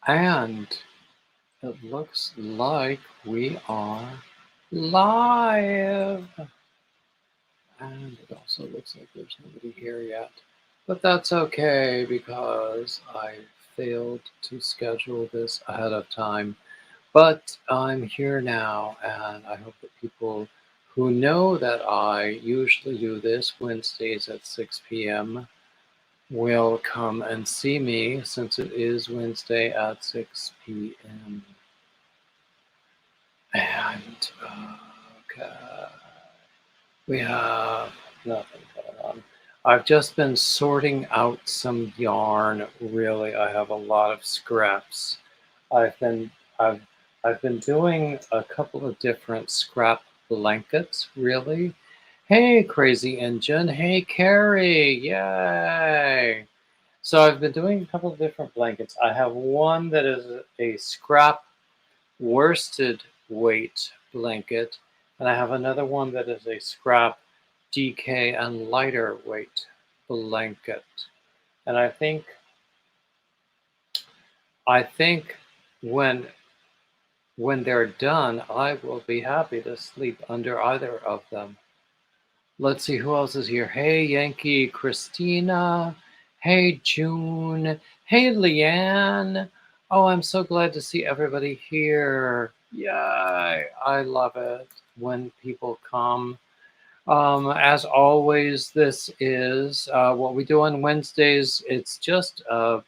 And it looks like we are live. And it also looks like there's nobody here yet. But that's okay because I failed to schedule this ahead of time. But I'm here now, and I hope that people who know that I usually do this Wednesdays at 6 p.m. will come and see me since it is Wednesday at 6 p.m. And okay, we have nothing going on. I've just been sorting out some yarn. Really, I have a lot of scraps. I've been I've I've been doing a couple of different scrap blankets. Really, hey, Crazy Engine. Hey, Carrie. Yay! So I've been doing a couple of different blankets. I have one that is a scrap worsted weight blanket, and I have another one that is a scrap DK and lighter weight blanket. And I think when they're done, I will be happy to sleep under either of them. Let's see who else is here. Hey, Yankee Christina. Hey, June. Hey, Leanne. Oh, I'm so glad to see everybody here. Yay. I love it when people come. As always, this is what we do on Wednesdays. It's just a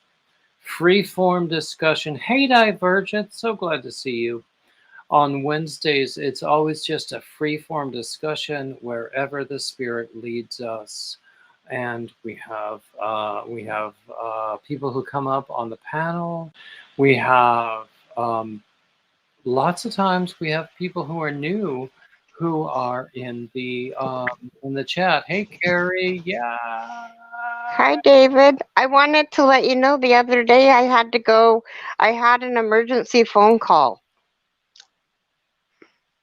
free form discussion. Hey, Divergent. So glad to see you. On Wednesdays, it's always just a free-form discussion wherever the spirit leads us, and we have people who come up on the panel. We have lots of times we have people who are new who are in the chat. Hey, Carrie, yeah. Hi, David. I wanted to let you know the other day I had an emergency phone call.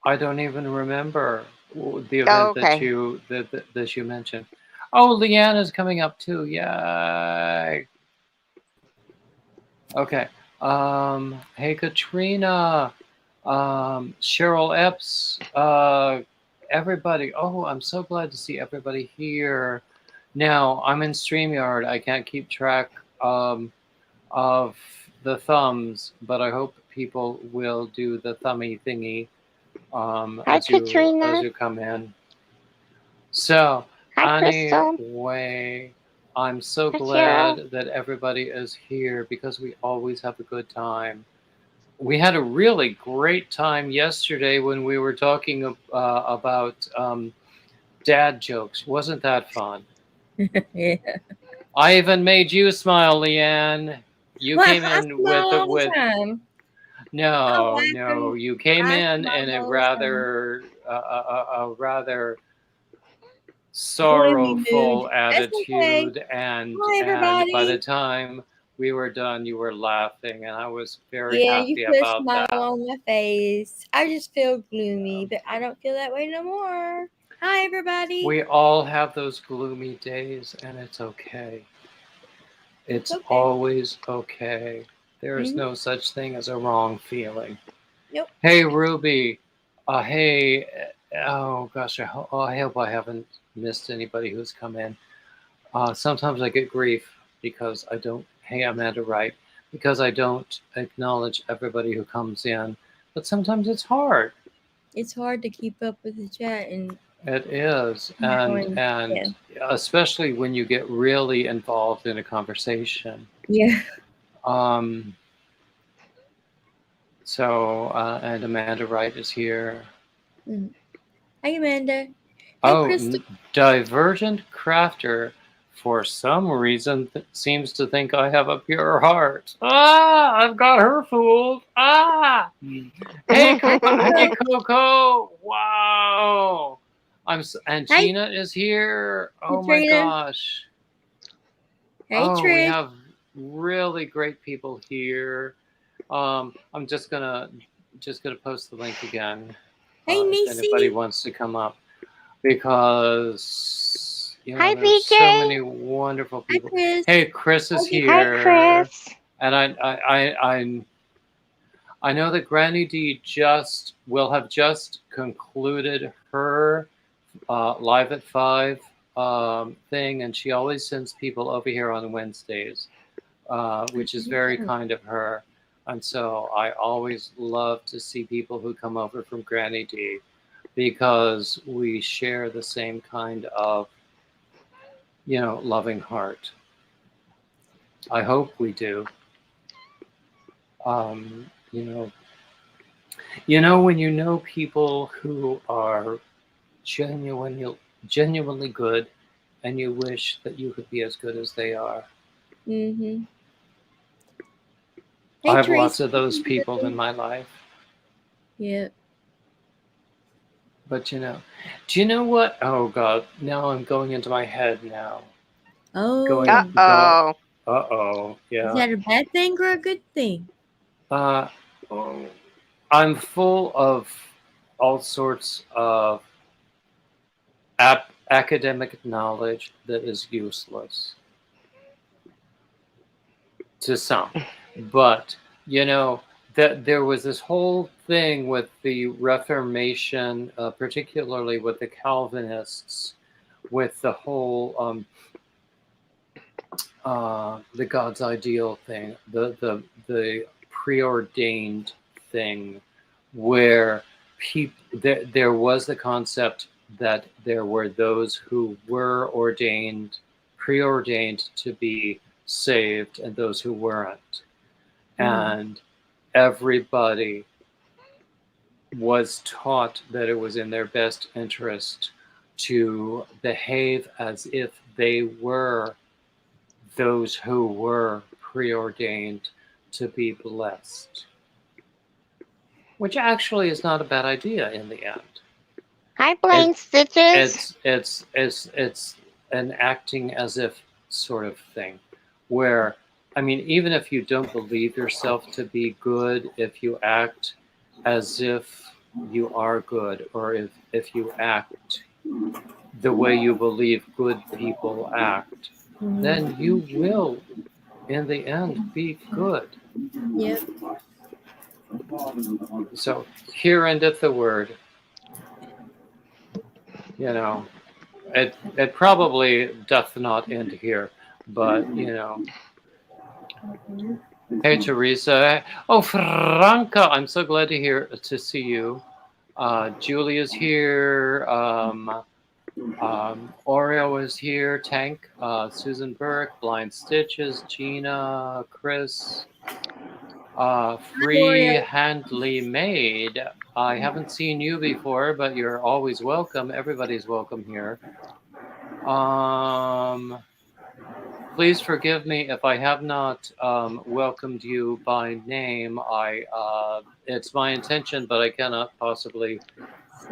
I don't even remember the Oh, event okay. that you mentioned. Oh, Leanna's coming up too. Yay. Okay. Hey, Katrina. Cheryl Epps. Everybody. Oh, I'm so glad to see everybody here. Now, I'm in StreamYard. I can't keep track of the thumbs, but I hope people will do the thummy thingy Hi, as Katrina. you come in. So Hi, Crystal. anyway, I'm so Hi, Cheryl. glad that everybody is here because we always have a good time. We had a really great time yesterday when we were talking about dad jokes. Wasn't that fun? Yeah. I even made you smile, Leanne. You Well, came I in smile all the with time. no, I no. can. You came I in smile a all the time. rather Gloomy mood. sorrowful That's okay. attitude, Hi, and by the everybody. time we were done you were laughing, and I was very Yeah, you happy put a about smile that. on my face. I just feel gloomy, but I don't feel that way no more. Hi, everybody. We all have those gloomy days, and it's okay. It's It's okay. always okay. There is Mm-hmm. no such thing as a wrong feeling. Yep. Hey, Ruby. Hey, oh gosh, I hope I haven't missed anybody who's come in. Sometimes I get grief because I don't, hey, Amanda Wright, because I don't acknowledge everybody who comes in. But sometimes it's hard. It's hard to keep up with the chat and It is, and yeah. and especially when you get really involved in a conversation. Yeah. Um, and Amanda Wright is here. Mm. Hi, Amanda. Hey, Oh, Crystal. Divergent Crafter, for some reason, seems to think I have a pure heart. Ah, I've got her fooled. Ah, hey, hey, Coco. Wow. And Hi, Gina is here. Oh my Katrina. gosh. Hey, Oh, we Trish. have really great people here. I'm just gonna post the link again Hey, if anybody Nisi. wants to come up, because Hi, there's so VJ. many wonderful Hi, people. Chris. Hey, Chris Hi, is Hi, VJ. here. Chris. And I know that Granny D will have just concluded her Live at 5 thing, and she always sends people over here on Wednesdays, which is very kind of her. And so I always love to see people who come over from Granny D because we share the same kind of, loving heart. I hope we do. Um, you know, when you know people who are genuinely good, and you wish that you could be as good as they are. Mm-hmm. I have lots of those people in my life. Yeah. But do you know what? Oh God, now I'm going into my head now. Oh. Uh-oh. Yeah. Is that a bad thing or a good thing? I'm full of all sorts of academic knowledge that is useless to some. But, that there was this whole thing with the Reformation, particularly with the Calvinists, with the whole the God's ideal thing, the preordained thing, where there was the concept that there were those who were preordained to be saved, and those who weren't. And everybody was taught that it was in their best interest to behave as if they were those who were preordained to be blessed, which actually is not a bad idea in the end. Hi, Blind Stitches. It's an acting as if sort of thing, where, I mean, even if you don't believe yourself to be good, if you act as if you are good, or if you act the way you believe good people act, then you will, in the end, be good. Yep. So here endeth the word. It probably doth not end here, but Hey Teresa. Oh, Franca, I'm so glad to see you. Julia's here. Oreo is here. Tank, Susan Burke, Blind Stitches, Gina, Chris, Free Handly Made. I haven't seen you before, but you're always welcome. Everybody's welcome here. Please forgive me if I have not welcomed you by name. It's my intention, but I cannot possibly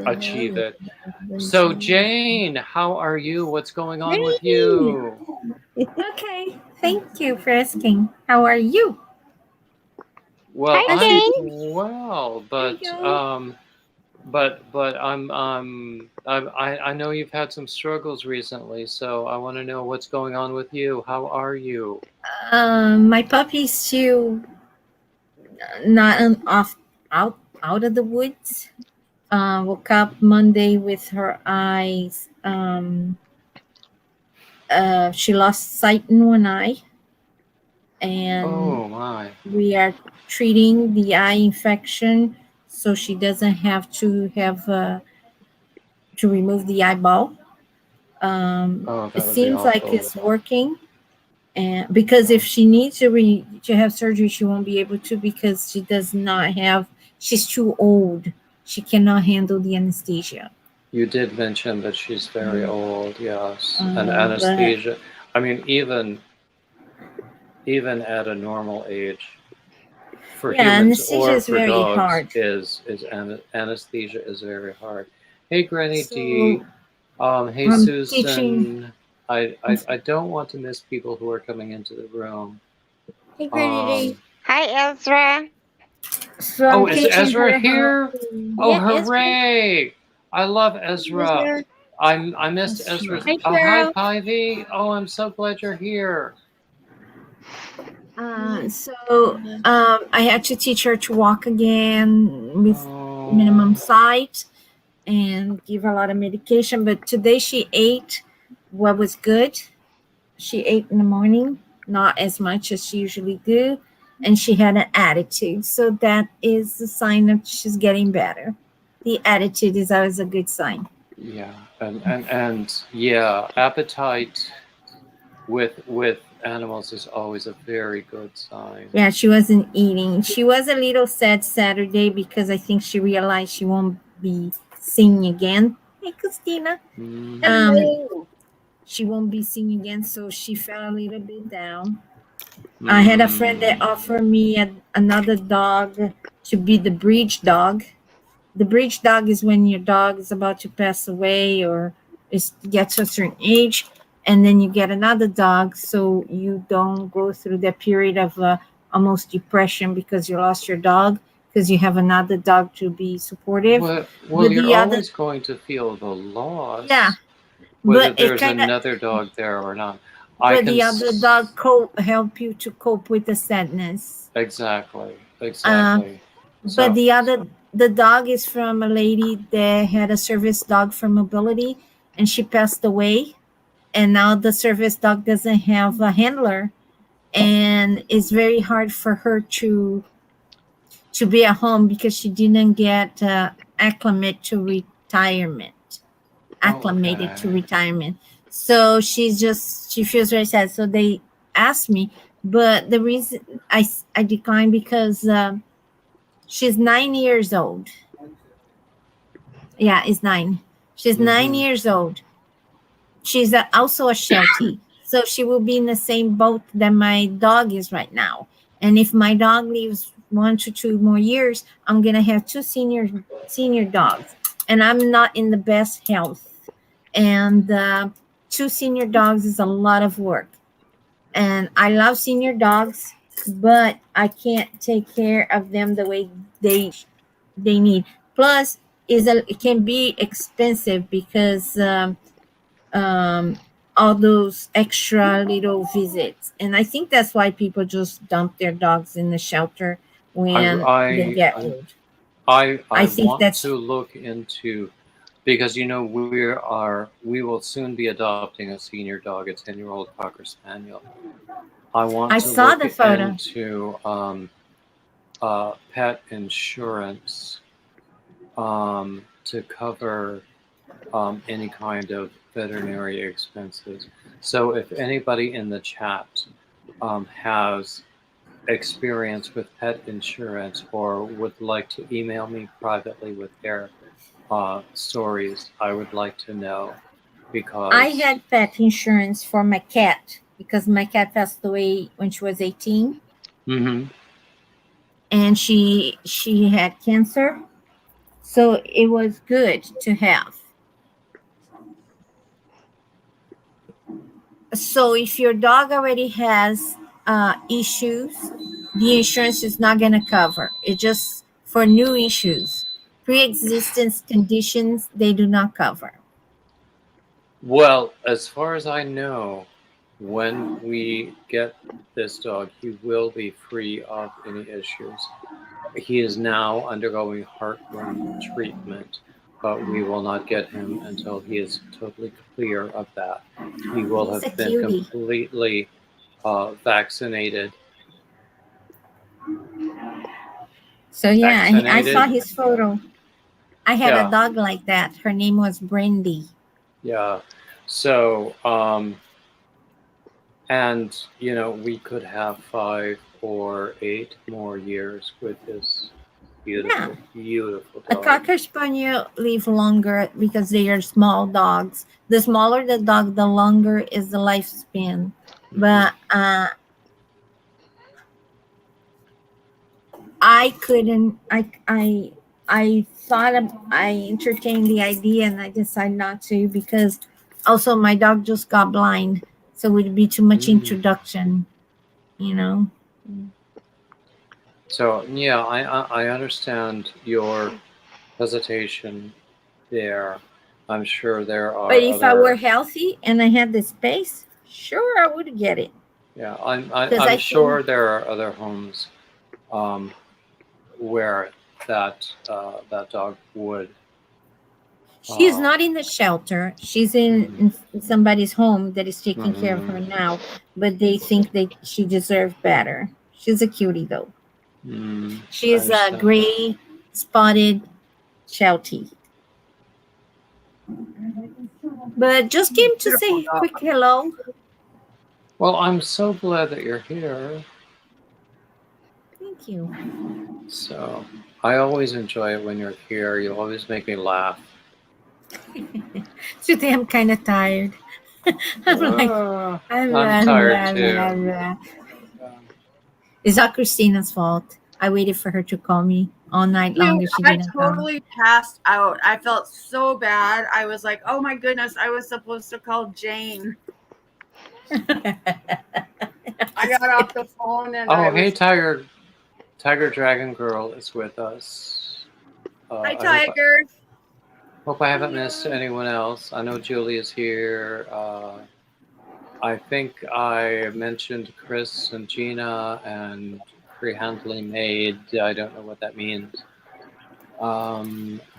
achieve it. So Jane, how are you? What's going on with you? Okay, thank you for asking. How are you? Well, Hi, I'm Jane. well, but I know you've had some struggles recently, so I want to know what's going on with you. How are you? My puppy's still not out of the woods. Woke up Monday with her eyes. She lost sight in one eye, and Oh my! we are treating the eye infection so she doesn't have to remove the eyeball. It seems like it's working, and because if she needs to have surgery, she won't be able to because she does not have. She's too old. She cannot handle the anesthesia. You did mention that she's very old, yes, and anesthesia. I mean, even at a normal age, for humans or for dogs, anesthesia is very hard. Hey, Granny D. Hey, Susan. I don't want to miss people who are coming into the room. Hey, Granny D. Hi, Ezra. So is Ezra here? Oh, Yeah, hooray! Ezra. I love Ezra. I missed Ezra. Hi, Pivy. Oh, I'm so glad you're here. I had to teach her to walk again with Oh, minimum sight and give her a lot of medication. But today she ate what was good. She ate in the morning, not as much as she usually do, and she had an attitude. So that is a sign that she's getting better. The attitude is always a good sign. yeah, and yeah, appetite with animals is always a very good sign. Yeah, she wasn't eating. She was a little sad Saturday because I think she realized she won't be singing again. Hey, Christina. Mm, She won't be singing again, so she fell a little bit down. I had a friend that offered me another dog to be the bridge dog. The bridge dog is when your dog is about to pass away or gets to a certain age, and then you get another dog, so you don't go through that period of almost depression because you lost your dog, because you have another dog to be supportive. well, But you're the other, always going to feel the loss, yeah, whether but it there's kind of, another dog there or not. I but can the other dog help you to cope with the sadness. exactly. But the dog is from a lady that had a service dog for mobility, and she passed away, and now the service dog doesn't have a handler, and it's very hard for her to be at home because she didn't get acclimated to retirement. So she feels very sad. So they asked me, but the reason I declined because she's 9 years old. Yeah, it's 9. She's 9 years old. She's also a Sheltie. So she will be in the same boat that my dog is right now. And if my dog lives 1 to 2 more years, I'm going to have 2 senior dogs. And I'm not in the best health. And 2 senior dogs is a lot of work. And I love senior dogs, but I can't take care of them the way they need. Plus, it can be expensive because all those extra little visits, and I think that's why people just dump their dogs in the shelter when they get old. I think want that's to look into, because we will soon be adopting a senior dog, a 10-year-old Cocker Spaniel. I saw the photo. Into pet insurance to cover any kind of veterinary expenses. So if anybody in the chat has experience with pet insurance or would like to email me privately with their stories, I would like to know, because I had pet insurance for my cat because my cat passed away when she was 18. And she had cancer, so it was good to have. So if your dog already has issues, the insurance is not going to cover. It's just for new issues. Pre-existing conditions, they do not cover. Well, as far as I know, when we get this dog, he will be free of any issues. He is now undergoing heartworm treatment, but we will not get him until he is totally clear of that. He will have been completely vaccinated. So yeah, I saw his photo. I had a dog like that. Her name was Brandy. Yeah. So, and we could have 5 or 8 more years with this beautiful dog. A Cocker Spaniel live longer because they are small dogs. The smaller the dog, the longer is the lifespan. But I couldn't. I thought I entertained the idea, and I decided not to because also my dog just got blind, so it would be too much introduction, So yeah, I understand your hesitation there. I'm sure there are. But if I were healthy and I had the space, sure, I would get it. Yeah, Because I'm I sure think there are other homes where that dog would. she's not in the shelter. She's Mhm, in somebody's home that is taking care of her mhm, now, but they think that she deserves better. She's a cutie though. I She's a understand. gray spotted Sheltie. But just came to Beautiful say a dog. quick hello. Well, I'm so glad that you're here. Thank you. So I always enjoy it when you're here. You always make me laugh. Today I'm kind of tired. I'm like, I'm tired blah, too. blah, blah. Um, It's not Christina's fault. I waited for her to call me all night long Dude, and she I didn't call. totally passed out. I felt so bad. I was like, oh my goodness, I was supposed to call Jane. I got off the phone and I oh, hey, was, Tiger Dragon Girl is with us. hi, I Tiger. hope I haven't missed anyone else. I know Julia's here. I think I mentioned Chris and Gina and Freehandly Maid. I don't know what that means.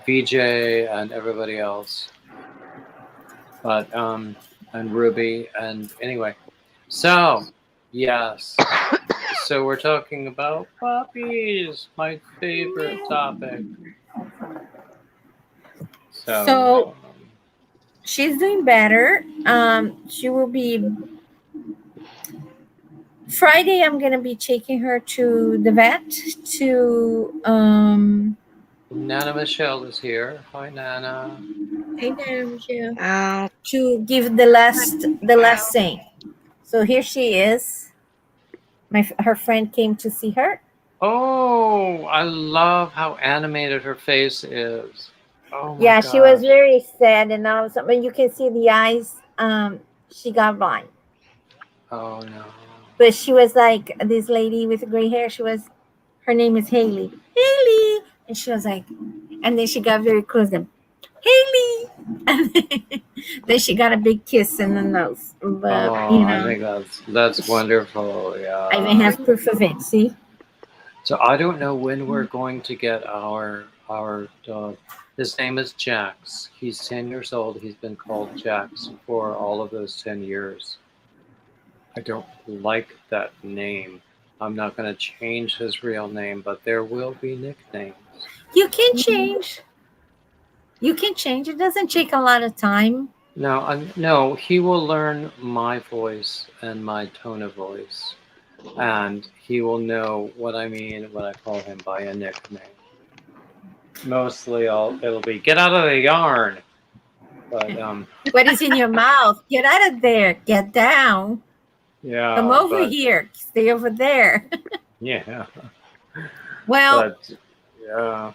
VJ and everybody else. But and Ruby and anyway. So yes. So we're talking about puppies, my favorite topic. So she's doing better. She will be Friday. I'm gonna be taking her to the vet to Nana Michelle is here. Hi, Nana. Hey there, Michelle. Oh, give the last thing. So here she is. Her friend came to see her. Oh, I love how animated her face is. Oh my Yeah, she was gosh. very sad, and all of a sudden, you can see the eyes. She got blind, Oh no. but she was like this lady with gray hair. Her name is Haley. Haley, and she was like, and then she got very close. Then Haley, and then she got a big kiss in the nose. But Oh, I think that's wonderful. I even Yeah. have proof of it. See. So I don't know when we're going to get our dog. His name is Jax. He's 10 years old. He's been called Jax for all of those 10 years. I don't like that name. I'm not going to change his real name, but there will be nicknames. You can change. You can change. It doesn't take a lot of time. No, he will learn my voice and my tone of voice, and he will know what I mean when I call him by a nickname. Mostly, it'll be "Get out of the yarn," but What is in your mouth? Get out of there. Get down. yeah, Come over here. Stay over there. Yeah, Well, but yeah.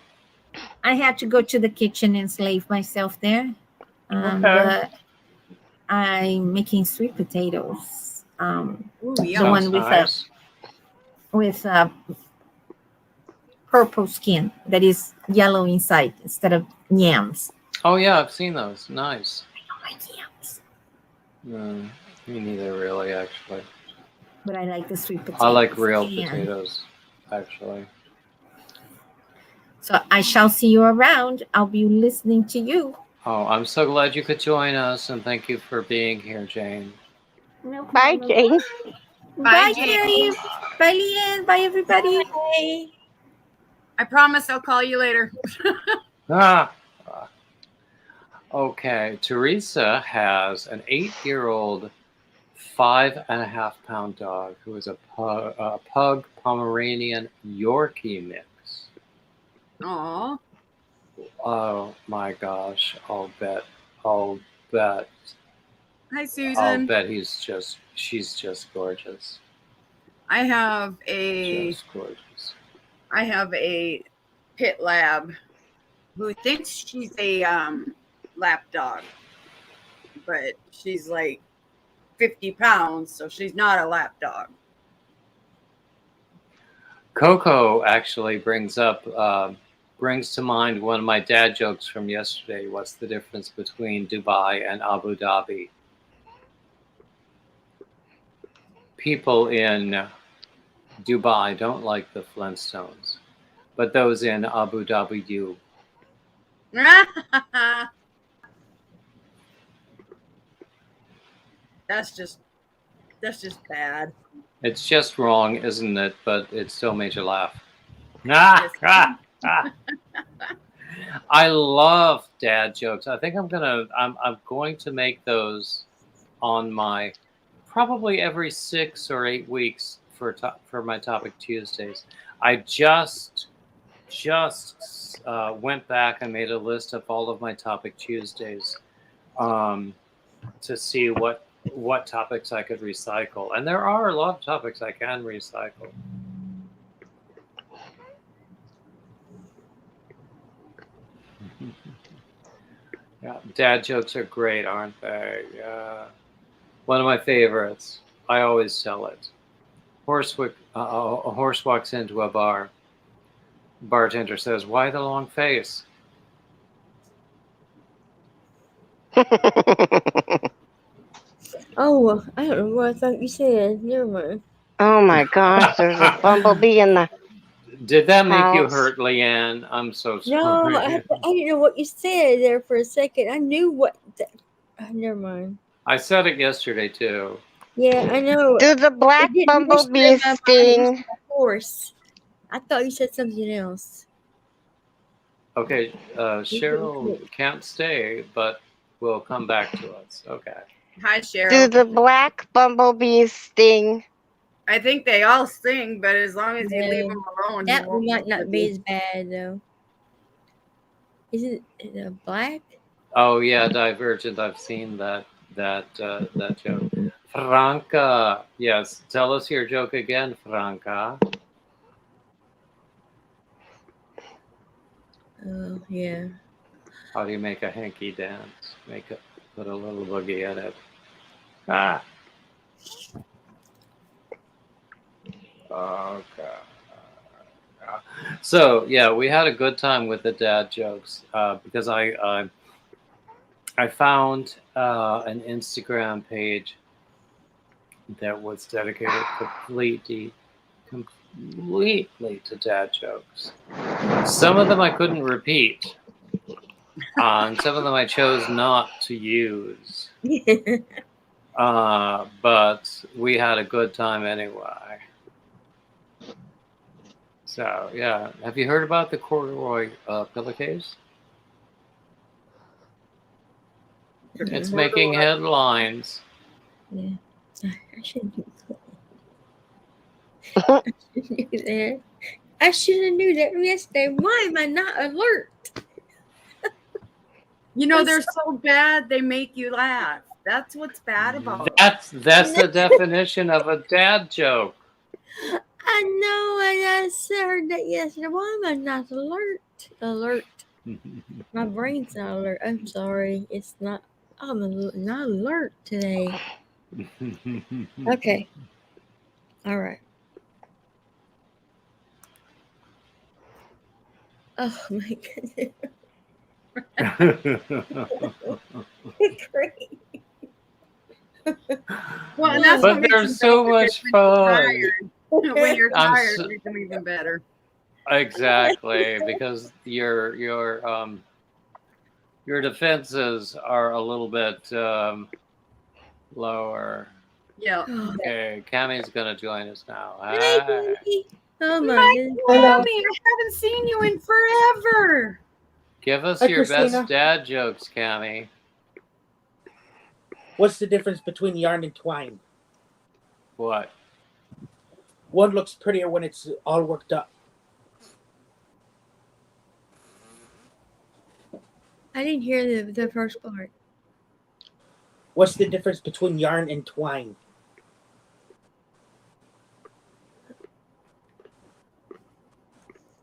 I had to go to the kitchen and slave myself there. Okay. But I'm making sweet potatoes. Ooh, The yum. one Sounds nice. with purple skin that is yellow inside instead of yams. Oh yeah, I've seen those. Nice. I don't like yams, Me neither, really. Actually, but I like the sweet potatoes. I like real And potatoes. Actually. so I shall see you around. I'll be listening to you. Oh, I'm so glad you could join us, and thank you for being here, Jane. No bye, problem. Jane. Bye, Jane. Jerry. Bye, Leanne. Bye, everybody. Hey. I promise I'll call you later. Ah. Okay, Teresa has an 8-year-old, 5.5-pound dog who is a pug Pomeranian Yorkie mix. Aw. Oh my gosh! I'll bet. Hi, Susan. She's just gorgeous. I have a Just gorgeous. pit lab who thinks she's a lap dog, but she's like 50 pounds, so she's not a lap dog. Coco actually brings to mind one of my dad jokes from yesterday. What's the difference between Dubai and Abu Dhabi? people in Dubai don't like the Flintstones, but those in Abu Dhabi do. That's just bad. It's just wrong, isn't it? But it still made you laugh. I love dad jokes. I think I'm going to make those on my probably every 6 or 8 weeks for my Topic Tuesdays. I just went back and made a list of all of my Topic Tuesdays to see what topics I could recycle, and there are a lot of topics I can recycle. Yeah, dad jokes are great, aren't they? One of my favorites. I always tell it. A horse walks into a bar. Bartender says, "Why the long face?" Oh, I don't know what I thought you said. Never mind. Oh my gosh, there's a bumblebee in the Did that make you house. hurt, Leanne? I'm so sorry. No, I didn't know what you said there for a second. I knew what. Never mind. I said it yesterday too. Yeah, I know. Do the black It didn't register in bumblebees my mind. sting? Horse. I thought you said something else. Okay, Cheryl can't stay, but will come back to us. Okay. Hi, Cheryl. Do the black bumblebees sting? I think they all sing, but as long as you Yeah. leave them alone, That he one won't might not bother be you. as bad though. Is it black? Oh yeah, Divergent. I've seen that joke. Franca, yes. Tell us your joke again, Franca. Oh yeah. How do you make a hanky dance? Put a little boogie in it. Ah. Okay. So yeah, we had a good time with the dad jokes because I found an Instagram page that was dedicated completely to dad jokes. Some of them I couldn't repeat, and some of them I chose not to use. But we had a good time anyway. So yeah, have you heard about the corduroy pillowcase? It's making headlines. Yeah. I shouldn't do that. I should have knew that yesterday. Why am I not alert? You know, they're so bad they make you laugh. That's what's bad about them. That's the definition of a dad joke. I know. I heard that yesterday. Why am I not alert? Alert. My brain's not alert. I'm sorry. It's not. I'm not alert today. Okay. All right. Oh my goodness. Great. Well, and that's But what makes they're them so better, much is fun. when you're I'm tired, so- it makes them even better. Exactly, because your defenses are a little bit lower. Yeah. Okay, Cammie's gonna join us now. Hi, Hi. Daddy. Oh my Hi, goodness. Mommy, I haven't seen you in forever. Give us Hi, your Christina. best dad jokes, Cammie. What's the difference between yarn and twine? What? One looks prettier when it's all worked up. I didn't hear the first part. What's the difference between yarn and twine?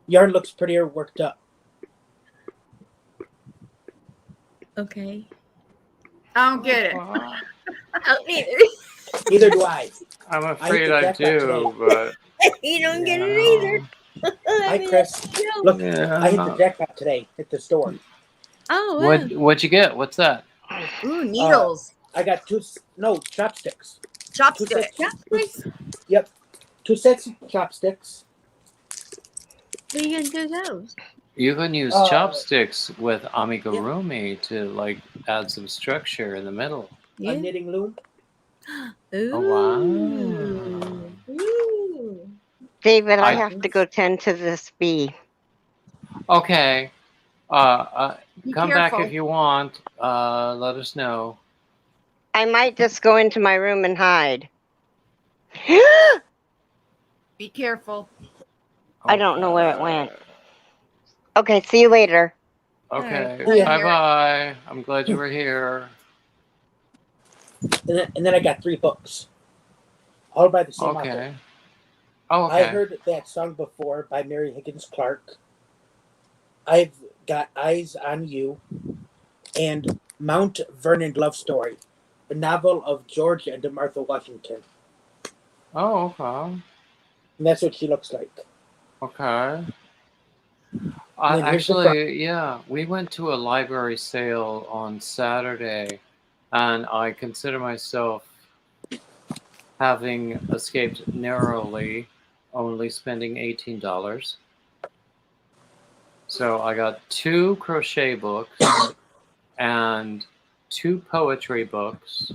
Yarn looks prettier worked up. Okay. I don't get it. I don't either. Neither do I. I'm I afraid hit the I jackpot do, but You don't get it either. Hi, Chris. Look, yeah, I hit the jackpot today at the store. Oh, wow. what'd you get? What's that? Ooh, needles. I got chopsticks. Chopstick. Chopsticks? Yep. 2 sets of chopsticks. What are you gonna do those? You can use Uh, chopsticks with amigurumi to like add some structure in the middle. Yeah. A knitting loom. Ooh. Oh, wow. Ooh. David, I I- have to go tend to this bee. Okay. Be Come careful. back if you want. Let us know. I might just go into my room and hide. Be careful. I don't know where it went. Okay, see you later. Okay. Alright. Bye bye. I'm glad you were here. And then I got 3 books. All by the same author. Okay. Oh, I okay. heard that song before by Mary Higgins Clark. I've got Eyes on You and Mount Vernon Love Story, a novel of George and Martha Washington. Oh, okay. And that's what she looks like. Okay. And then here's the front. Actually, yeah, we went to a library sale on Saturday, and I consider myself having escaped narrowly, only spending $18. So I got 2 crochet books and 2 poetry books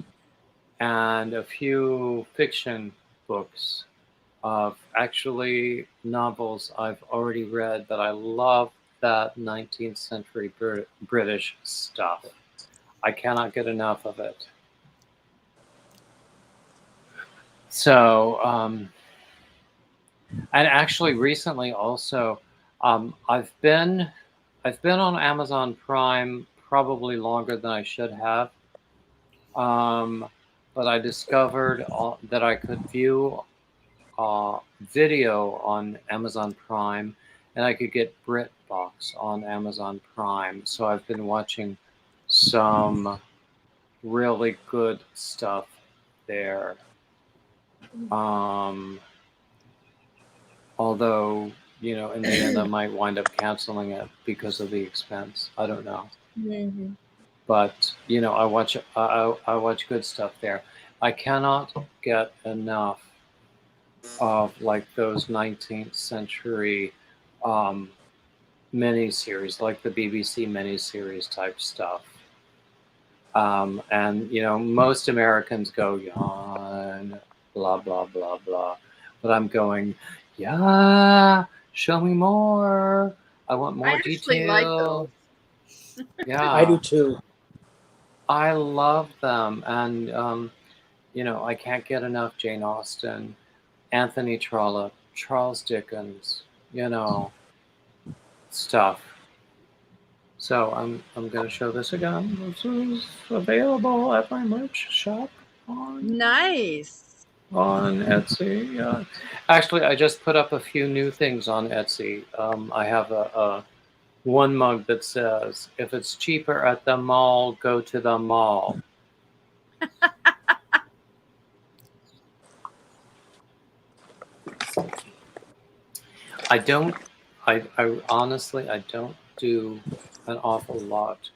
and a few fiction books of actually novels I've already read, but I love that 19th century British stuff. I cannot get enough of it. So, and actually recently also, I've been on Amazon Prime probably longer than I should have. But I discovered that I could view video on Amazon Prime, and I could get BritBox on Amazon Prime. So I've been watching some really good stuff there. Although, you know, in the end, I might wind up canceling it because of the expense. I don't know. Mm-hmm. But you know, I watch good stuff there. I cannot get enough of like those 19th century miniseries, like the BBC miniseries type stuff. And you know, most Americans go yawn, blah blah blah blah, but I'm going, yeah, show me more. I want more I actually like detail. those. Yeah, I do too. I love them, and you know, I can't get enough Jane Austen, Anthony Trollope, Charles Dickens, you know, stuff. So I'm going to show this again. This is available at my merch shop on Nice. Etsy. Actually, I just put up a few new things on Etsy. I have a one mug that says, "If it's cheaper at the mall, go to the mall." I honestly, I don't do an awful lot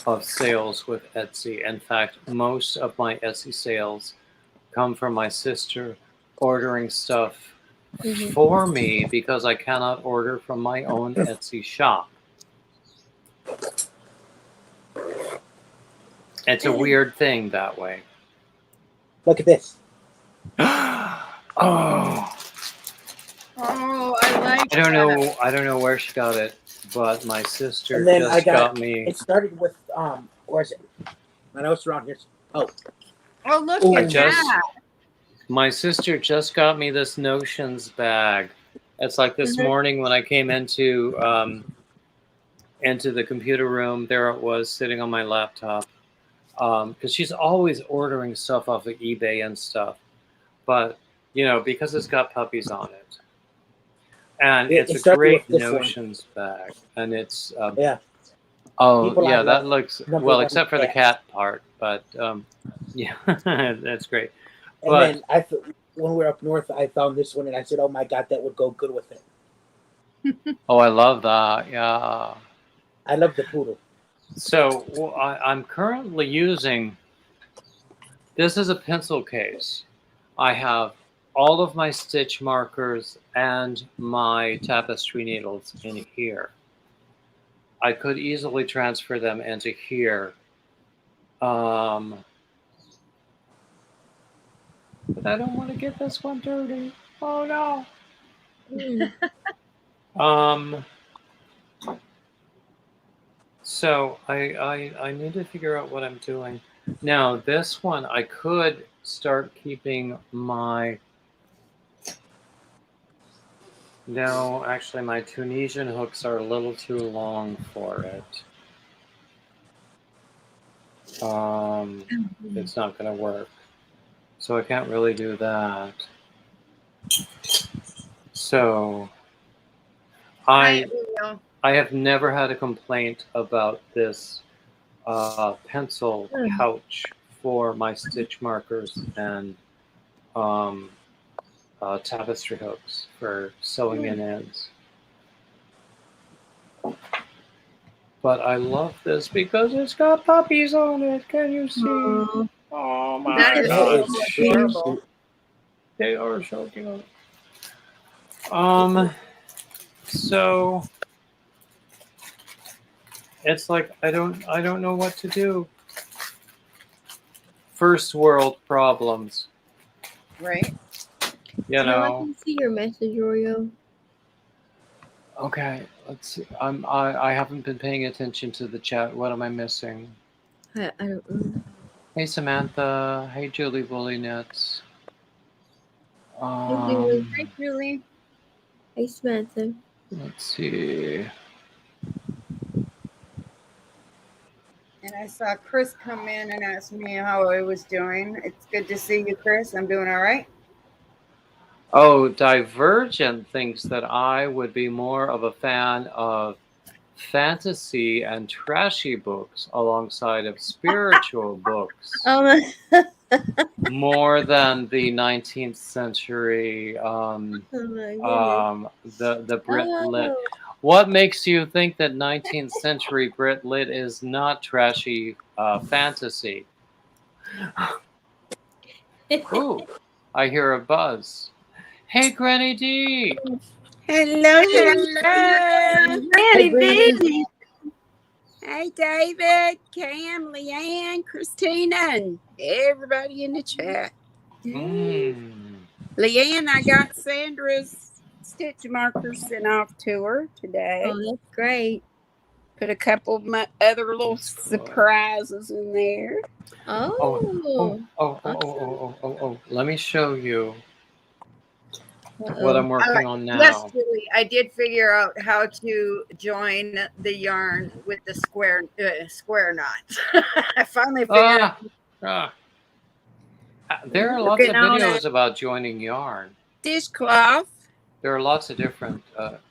of sales with Etsy. In fact, most of my Etsy sales come from my sister ordering stuff for me because I cannot order from my own Etsy shop. It's a weird thing that way. Look at this. Oh. Oh, I like I don't that. know where she got it, but my sister And then just I got me. It started with where is it? I know it's around here. Oh, Oh, look Ooh. at that. My sister just got me this Notions bag. It's like this morning when I came into the computer room. There it was sitting on my laptop. Because she's always ordering stuff off of eBay and stuff, but you know, because it's got puppies on it, and It it's a started great with this one. Notions bag, and it's yeah. oh People yeah, I that love, looks number well, one except for the cat. cat part, but yeah, that's great. And But then when we were up north, I found this one, and I said, "Oh my god, that would go good with it." oh, I love that. Yeah. I love the poodle. So I'm currently using This is a pencil case. I have all of my stitch markers and my tapestry needles in here. I could easily transfer them into here. But I don't want to get this one dirty. Oh no. So I need to figure out what I'm doing. Now this one I could start keeping my. No, actually my Tunisian hooks are a little too long for it. It's not going to work. So I can't really do that. So I have never had a complaint about this pencil pouch for my stitch markers and tapestry hooks for sewing in ends. But I love this because it's got puppies on it. Can you see? Oh my That is god. so adorable. They are so cute. So it's like I don't know what to do. First world problems. Right. You No, I know. can see your message, Oreo. Okay, let's see. I haven't been paying attention to the chat. What am I missing? I don't know. Hey Samantha. Hey Julie Woolly Nuts. Hi, Julie. Hey, Samantha. Let's see. And I saw Chris come in and ask me how I was doing. It's good to see you, Chris. I'm doing all right. Oh, Divergent thinks that I would be more of a fan of fantasy and trashy books alongside of spiritual books more than the 19th century the Brit Lit. What makes you think that 19th century Brit Lit is not trashy fantasy? Ooh, I hear a buzz. Hey, Granny D. Hello. Hey, Granny. Hey, David, Cam, Leanne, Christina, and everybody in the chat. Leanne, I got Sandra's stitch markers sent off to her today. Oh, that's great. Put a couple of my other little surprises in there. Oh. Let me show you what I'm working on now. Yes, Julie, I did figure out how to join the yarn with the square knot. I finally figured out. There are lots of videos about joining yarn. Dishcloth. There are lots of different.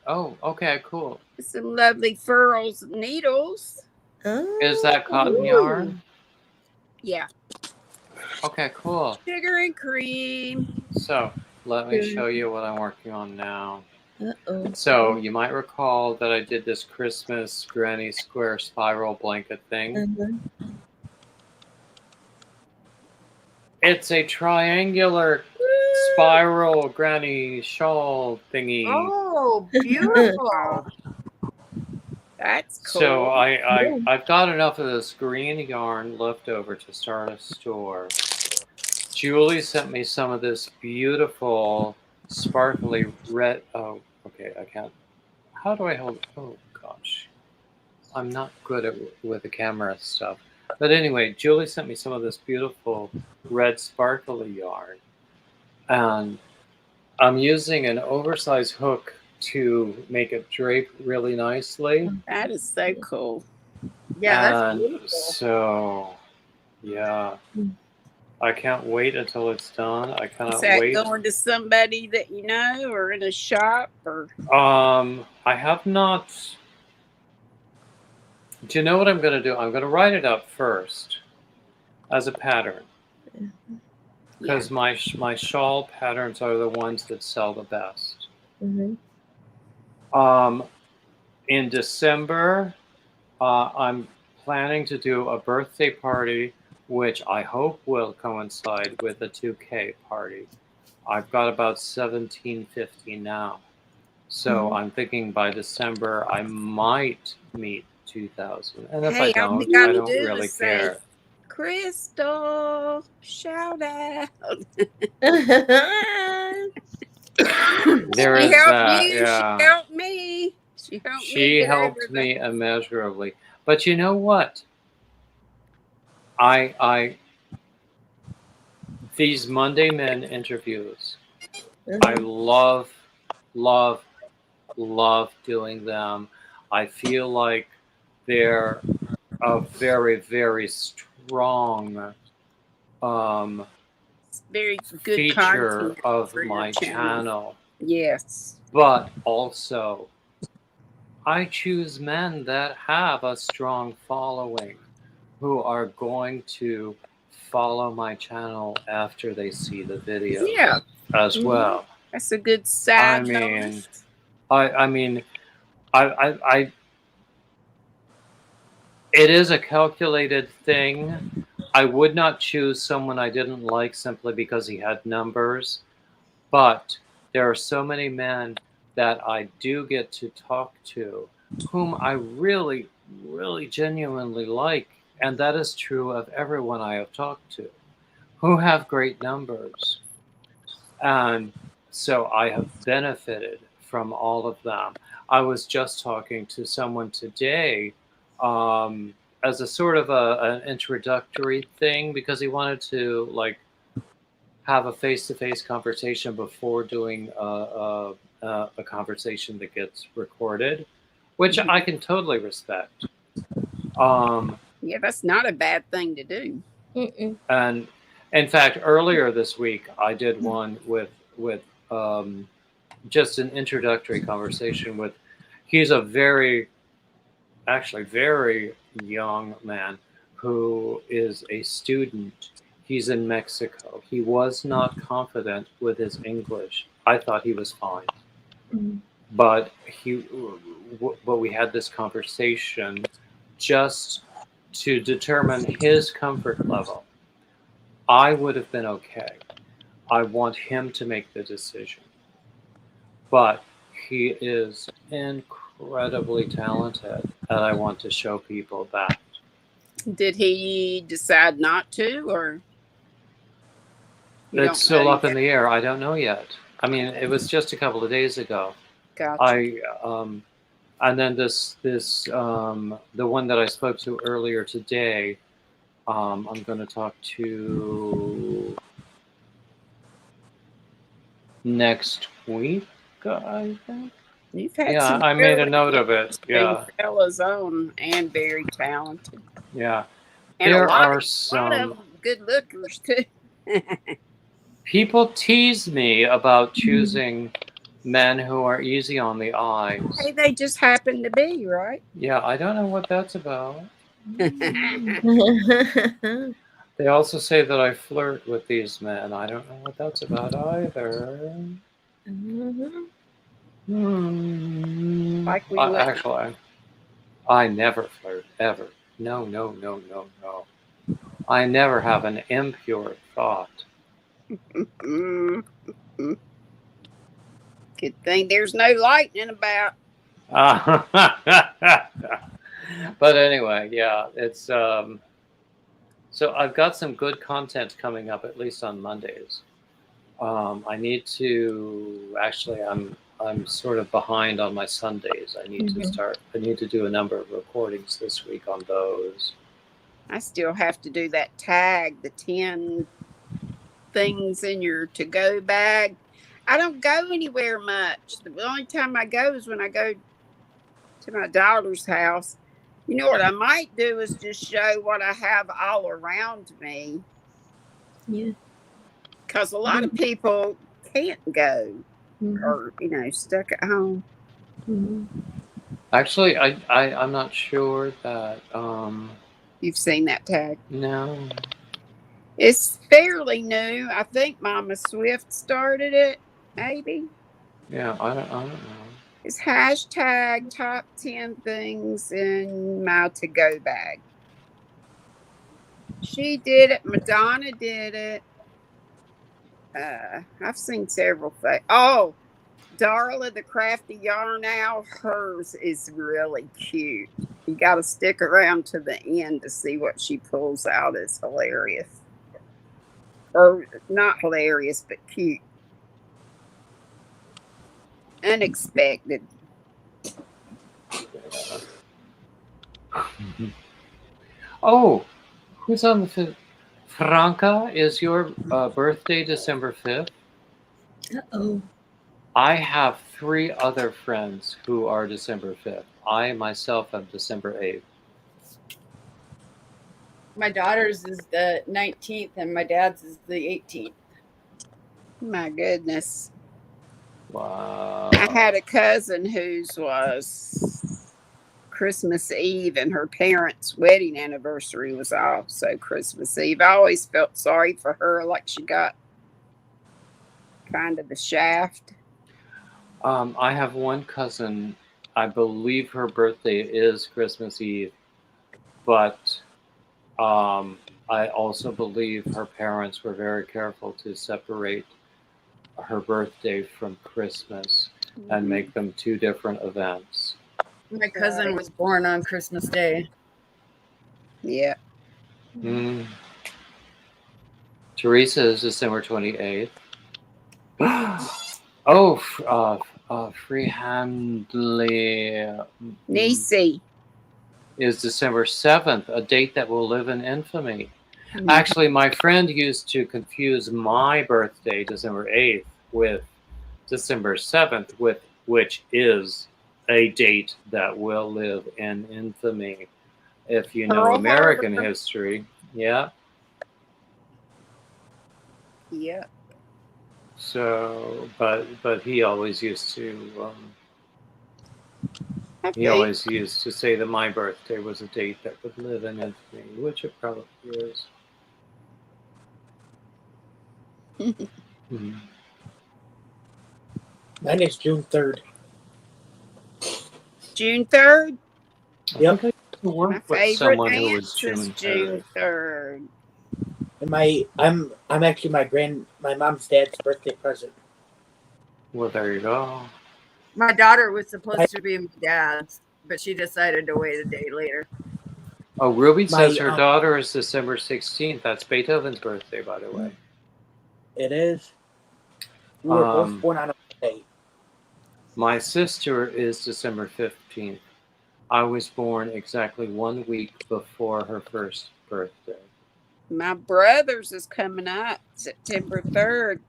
Okay, cool. Some lovely furls needles. Is that cotton yarn? Yeah. Okay, cool. Sugar and cream. So let me show you what I'm working on now. Uh-oh. So you might recall that I did this Christmas Granny Square spiral blanket thing. It's a triangular spiral granny shawl thingy. Oh, beautiful. That's cool. So I've got enough of this green yarn left over to start a store. Julie sent me some of this beautiful sparkly red. Oh, okay, I can't. How do I hold it? Oh gosh, I'm not good with the camera stuff. But anyway, Julie sent me some of this beautiful red sparkly yarn. And I'm using an oversized hook to make it drape really nicely. That is so cool. Yeah, that's beautiful. So, yeah. I can't wait until it's done. I cannot Is that wait. going to somebody that you know or in a shop or? I have not. Do you know what I'm going to do? I'm going to write it up first as a pattern. Because my shawl patterns are the ones that sell the best. In December, I'm planning to do a birthday party which I hope will coincide with a 2K party. I've got about 1750 now. So I'm thinking by December I might meet 2000. And if I Hey, all we don't, got I to don't do really is say, care. Crystal, shout out. There She is helped that, you. yeah. She helped me. She helped me She get over helped the. me immeasurably. But you know what? I these Monday Men interviews, I love, love, love doing them. I feel like they're a very, very strong Very good feature content of for your my channel. Yes. But also, I choose men that have a strong following who are going to follow my channel after they see the videos Yeah. as well. That's a good I side mean, bonus. I mean, I it is a calculated thing. I would not choose someone I didn't like simply because he had numbers, but there are so many men that I do get to talk to whom I really, really genuinely like. And that is true of everyone I have talked to who have great numbers. And so I have benefited from all of them. I was just talking to someone today as a sort of an introductory thing because he wanted to like have a face-to-face conversation before doing a conversation that gets recorded, which I can totally respect. Yeah, that's not a bad thing to do. And in fact, earlier this week, I did one with just an introductory conversation with. He's a actually very young man who is a student. He's in Mexico. He was not confident with his English. I thought he was fine, but we had this conversation just to determine his comfort level. I would have been okay. I want him to make the decision. But he is incredibly talented, and I want to show people that. Did he decide not to, or? It's still up in the air. I don't know yet. I mean, it was just a couple of days ago. Gotcha. And then this the one that I spoke to earlier today, I'm going to talk to next week, I think. You've had some I made a note of it. Yeah, fellas on and very talented. Yeah, and there a lot are of some good lookers too. people tease me about choosing men who are easy on the eyes. Hey, they just happen to be, right? Yeah, I don't know what that's about. They also say that I flirt with these men. I don't know what that's about either. Like we actually, I never flirt, ever. No. I never have an impure thought. Good thing there's no lightning about. But anyway, yeah, it's so I've got some good content coming up, at least on Mondays. I need to actually I'm sort of behind on my Sundays. I need to do a number of recordings this week on those. I still have to do that tag, the 10 things in your to-go bag. I don't go anywhere much. The only time I go is when I go to my daughter's house. You know what I might do is just show what I have all around me. Yeah. Because a lot of people can't go or, stuck at home. Actually, I'm not sure that You've seen that tag? No. It's fairly new. I think Mama Swift started it, maybe. Yeah, I don't know. It's hashtag top 10 things in my to-go bag. She did it. Madonna did it. I've seen several. Oh, Darla, the crafty yarn owl. Hers is really cute. You got to stick around to the end to see what she pulls out. It's hilarious. Or not hilarious, but cute. Unexpected. Oh, who's on the 5th? Franca, is your birthday December 5th? Uh-oh. I have 3 other friends who are December 5th. I myself am December 8th. My daughter's is the 19th and my dad's is the 18th. My goodness. Wow. I had a cousin whose was Christmas Eve, and her parents' wedding anniversary was also Christmas Eve. I always felt sorry for her, like she got kind of the shaft. I have one cousin, I believe her birthday is Christmas Eve, but I also believe her parents were very careful to separate her birthday from Christmas and make them 2 different events. My cousin was born on Christmas Day. Yeah. Teresa is December 28th. Oh, Freehandley Nisi. is December 7th, a date that will live in infamy. Actually, my friend used to confuse my birthday, December 8th, with December 7th, which is a date that will live in infamy. If you know American history, yeah. Yeah. So, but he always used to say that my birthday was a date that would live in infamy, which it probably is. Mine is June 3rd. June 3rd? Yep. My favorite dance is June 3rd. And I'm actually my mom's dad's birthday present. Well, there you go. My daughter was supposed to be my dad's, but she decided to wait a day later. Oh, Ruby says her daughter is December 16th. That's Beethoven's birthday, by the way. It is. We were both born on a day. My sister is December 15th. I was born exactly 1 week before her first birthday. My brother's is coming up September 3rd.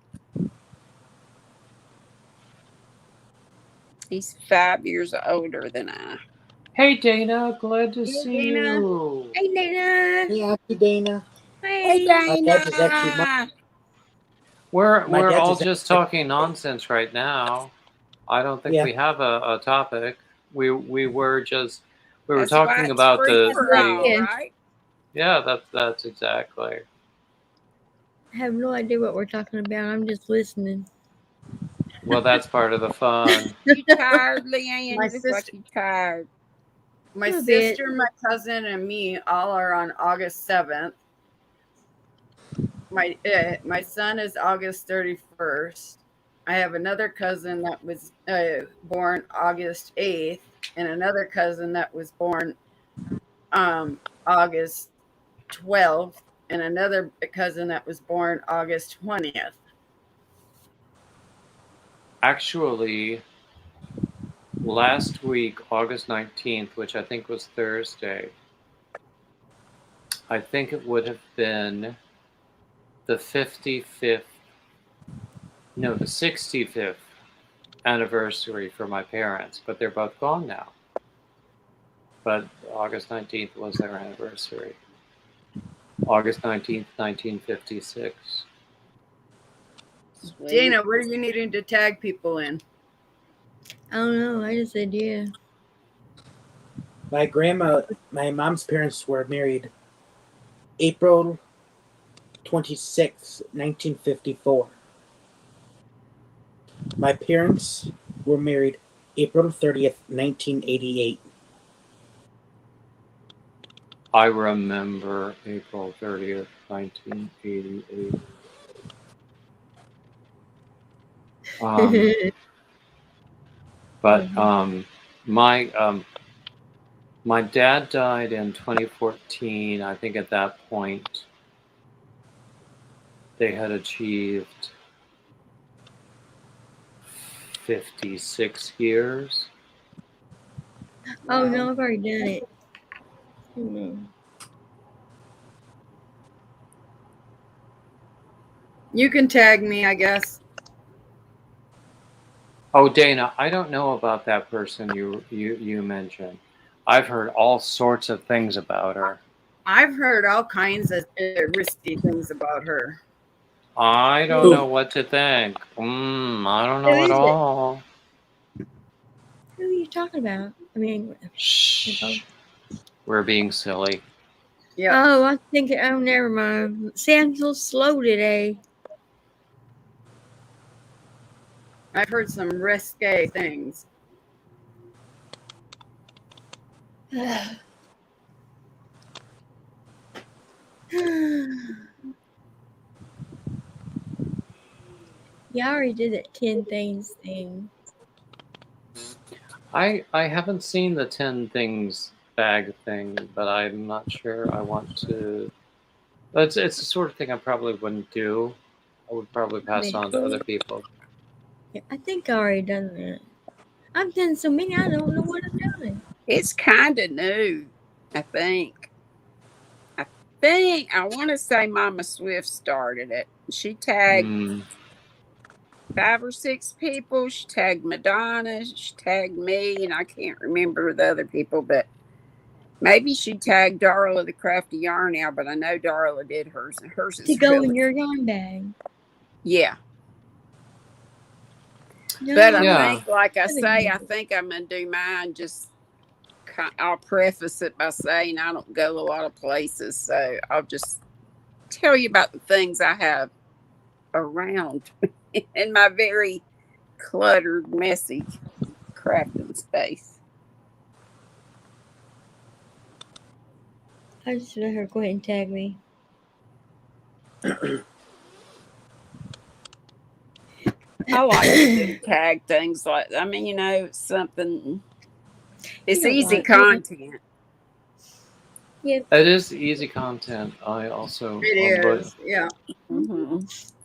He's 5 years older than I. Hey, Dana. Glad to see Dana. you. Hey, Dana. Hey, Happy Dana. Hey, Dana. We're all just talking nonsense right now. I don't think we have a topic. We were talking about right? Yeah, that's exactly. I have no idea what we're talking about. I'm just listening. Well, that's part of the fun. You tired, Leanne? My You look like you tired. My sister, my cousin, and me all are on August 7th. My son is August 31st. I have another cousin that was born August 8th, and another cousin that was born August 12th, and another cousin that was born August 20th. Actually, last week, August 19th, which I think was Thursday, I think it would have been the 65th anniversary for my parents, but they're both gone now. But August 19th was their anniversary. August 19th, 1956. Sweet. Dana, what are you needing to tag people in? I don't know. I just said yeah. My mom's parents were married April 26, 1954. My parents were married April 30th, 1988. I remember April 30th, 1988. But my dad died in 2014. I think at that point they had achieved 56 years. Oh no, I've already done it. You can tag me, I guess. Oh, Dana, I don't know about that person you mentioned. I've heard all sorts of things about her. I've heard all kinds of risky things about her. I don't know what to think. I don't know at all. Who are you talking about? I mean, shh. We're being silly. Yeah. Oh, I think. Oh, never mind. Sam's so slow today. I've heard some risque things. Yeah, I already did that 10 things thing. I haven't seen the 10 things bag thing, but I'm not sure I want to. It's the sort of thing I probably wouldn't do. I would probably pass it on to other people. Yeah, I think I already done that. I've done so many, I don't know what I'm doing. It's kind of new, I think. I want to say Mama Swift started it. She tagged 5 or 6 people. She tagged Madonna. She tagged me, and I can't remember the other people, but maybe she tagged Darla the Crafty Yarn Owl, but I know Darla did hers, and hers is to go really, in your yarn bag. Yeah. No, But I think, like I say, I think I'm going to do mine. Just, I'll preface it by saying I don't go a lot of places, so I'll just tell you about the things I have around in my very cluttered, messy crafting space. I just let her go ahead and tag me. I like to tag things like, I mean, you know, it's something, it's easy content. Yeah. It is easy content. I also. It is, yeah.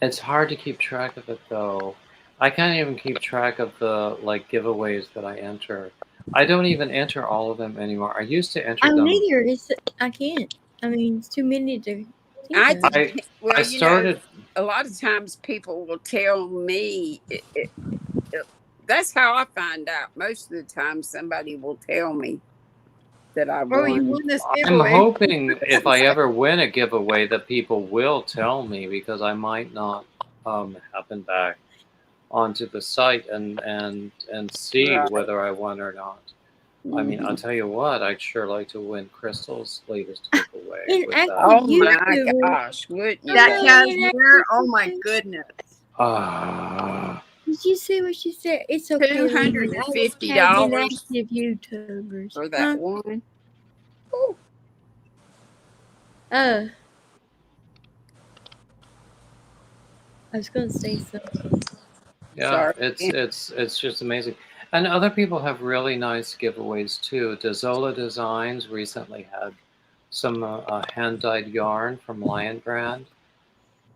It's hard to keep track of it though. I can't even keep track of the giveaways that I enter. I don't even enter all of them anymore. I used to enter them. Neither. I can't. I mean, it's too many to. I started. A lot of times people will tell me. That's how I find out. Most of the time, somebody will tell me that I won. You won this giveaway. I'm hoping if I ever win a giveaway that people will tell me, because I might not happen back onto the site and see whether I won or not. I mean, I'll tell you what, I'd sure like to win Crystal's latest giveaway. Oh my gosh, wouldn't you? That cashmere, oh my goodness. Did you see what she said? It's okay. $250 active YouTubers for that one. Ooh. I was gonna say something. Yeah, it's just amazing. And other people have really nice giveaways too. Dazola Designs recently had some hand-dyed yarn from Lion Brand,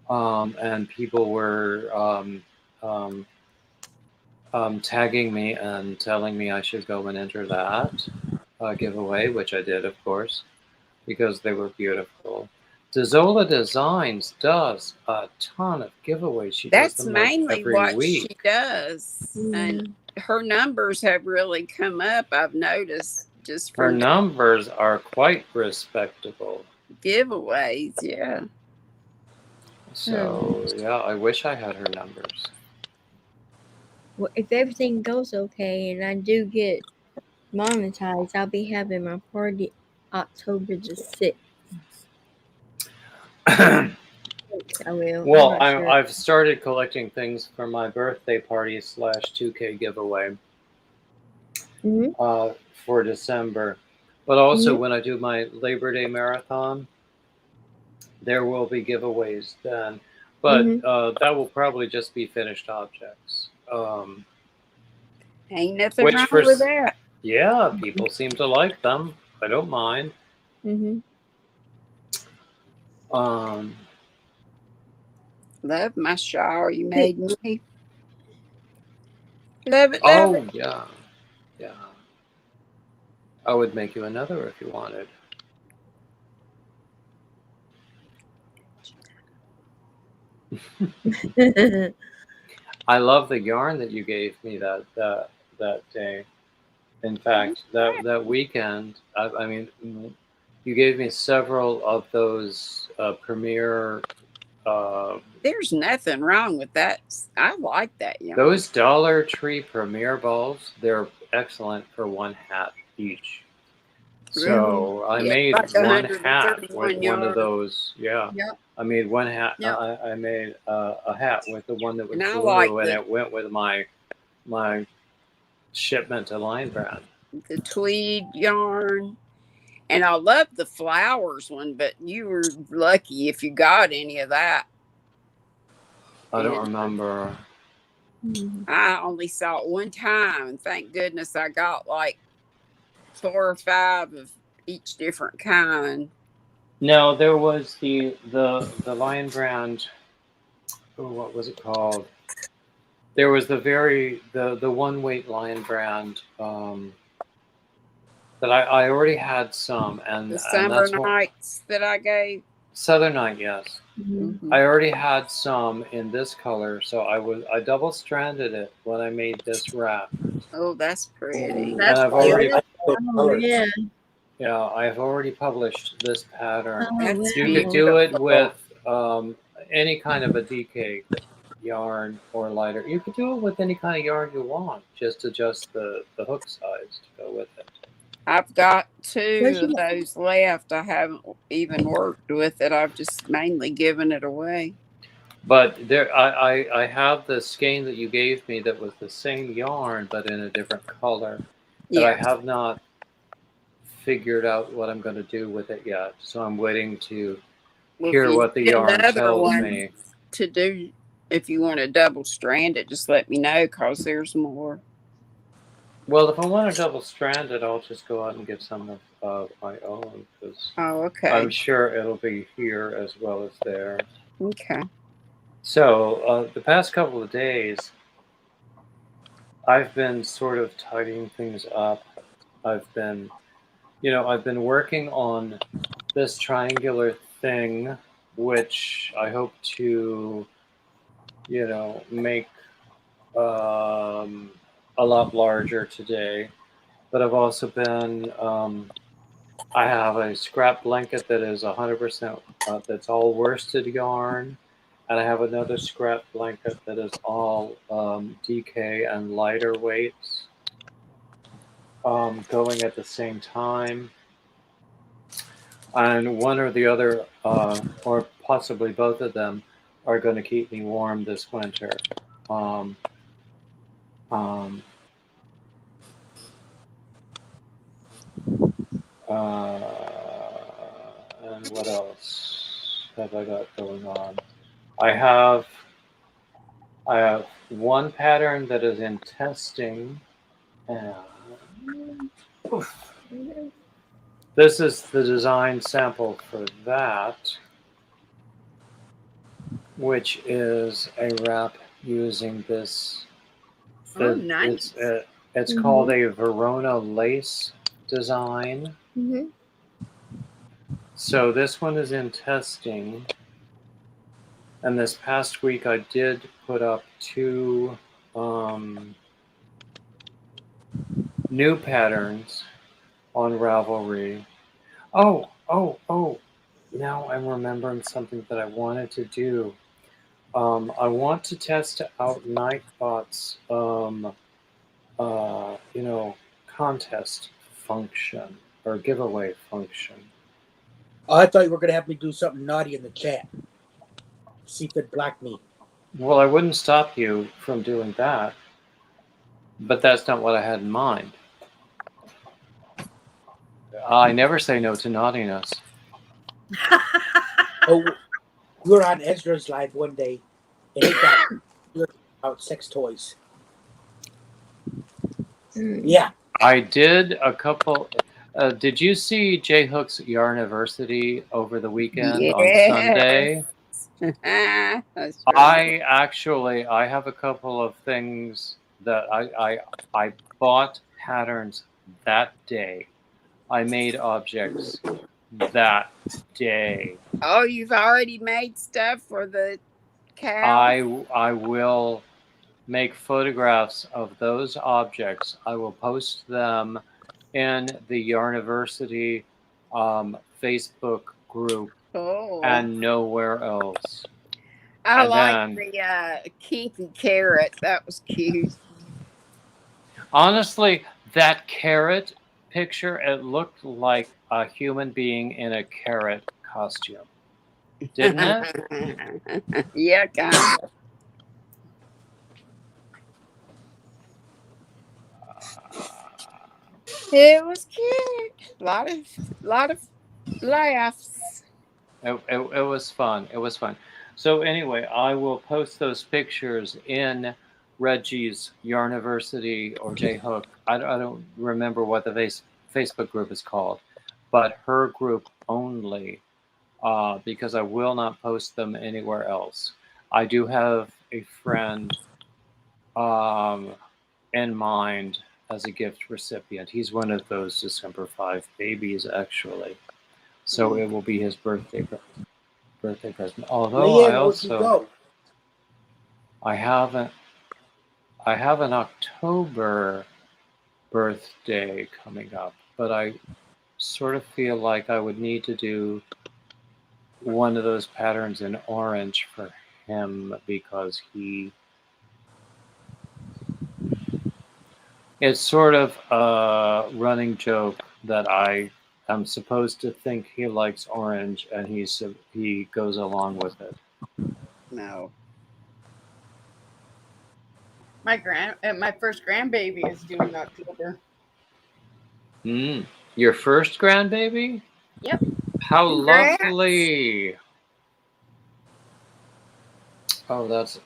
and people were tagging me and telling me I should go and enter that giveaway, which I did, of course, because they were beautiful. Dazola Designs does a ton of giveaways. That's mainly what she does, and her numbers have really come up. I've noticed just from her numbers are quite respectable. Giveaways, yeah. So yeah, I wish I had her numbers. Well, if everything goes okay and I do get monetized, I'll be having my party October the 6th. I will. Well, I've started collecting things for my birthday party / 2K giveaway for December. But also, Mhm. when I do my Labor Day marathon, there will be giveaways then. But that will probably just be finished objects. Ain't nothing Which wrong for with that. yeah, people seem to like them. I don't mind. Mm-hmm. Um, Love my shawl you made me. Love it, love it. oh yeah, yeah. I would make you another if you wanted. I love the yarn that you gave me that day. In fact, that weekend, I mean, you gave me several of those Premier. There's nothing wrong with that. I like that yarn. Those Dollar Tree Premier balls, they're excellent for one hat each. So I Yeah, made like one hat with 131 one of yards. those. Yeah. Yep. I made one hat. Yep. I made a hat with the one that was And I blue, like and the, it went with my shipment to Lion Brand. the tweed yarn. And I love the flowers one, but you were lucky if you got any of that. I don't And remember. I only saw it one time, and thank goodness I got like 4 or 5 of each different kind. No, there was the Lion Brand. Oh, what was it called? There was the one weight Lion Brand that I already had some, and The summer that's what nights that I gave. Southern Night, yes. Mhm. I already had some in this color, so I double stranded it when I made this wrap. Oh, that's pretty. That's And I've Yeah, already I like those Oh, colors. yeah. yeah, I've already published this pattern. Oh, That's You wow. could do it beautiful. with any kind of a DK yarn or lighter. You could do it with any kind of yarn you want. Just adjust the hook size to go with it. I've got 2 Where'd you of those left. I haven't even worked with it. I've just mainly given it away. But there, I have the skein that you gave me that was the same yarn but in a different color. That I Yeah. have not figured out what I'm going to do with it yet. So I'm waiting to Well, if hear you what the need yarn another tells one me. to do, if you want to double strand it, just let me know because there's more. Well, if I want to double strand it, I'll just go out and get some of my own because Oh, okay. I'm sure it'll be here as well as there. Okay. So the past couple of days, I've been sort of tidying things up. I've been working on this triangular thing, which I hope to, make a lot larger today. But I've also been, I have a scrap blanket that is 100%, that's all worsted yarn. And I have another scrap blanket that is all DK and lighter weights going at the same time. And one or the other, or possibly both of them, are going to keep me warm this winter. Um, um, and what else have I got going on? I have one pattern that is in testing, and this is the design sample for that, which is a wrap using this. Oh, nice. It's called a Verona lace design. Mm-hmm. So this one is in testing. And this past week I did put up 2 new patterns on Ravelry. Oh, now I'm remembering something that I wanted to do. I want to test out Nightbot's, contest function or giveaway function. Oh, I thought you were going to have me do something naughty in the chat. See if it blocked me. Well, I wouldn't stop you from doing that, but that's not what I had in mind. Yeah. I never say no to naughtiness. Oh, we were on Ezra's live one day, and it got about sex toys. Yeah. I did a couple. Did you see J Hook's Yarniversity over the weekend on Sunday? That's right. I have a couple of things that I bought patterns that day. I made objects that day. Oh, you've already made stuff for the cow? I will make photographs of those objects. I will post them in the Yarniversity Facebook group and nowhere else. I like the kinky carrot. That was cute. Honestly, that carrot picture, it looked like a human being in a carrot costume. Didn't it? Yeah, kind of. It was cute. Lot of laughs. It was fun. It was fun. So anyway, I will post those pictures in Reggie's Yarniversity or J Hook. I don't remember what the Facebook group is called, but her group only, because I will not post them anywhere else. I do have a friend in mind as a gift recipient. He's one of those December 5 babies, actually. So it will be his birthday present. Although I have an October birthday coming up, but I sort of feel like I would need to do one of those patterns in orange for him because it's sort of a running joke that I'm supposed to think he likes orange, and he goes along with it. No. My first grandbaby is due in October. Your first grandbaby? Yep. How Congrats. lovely! Oh, that's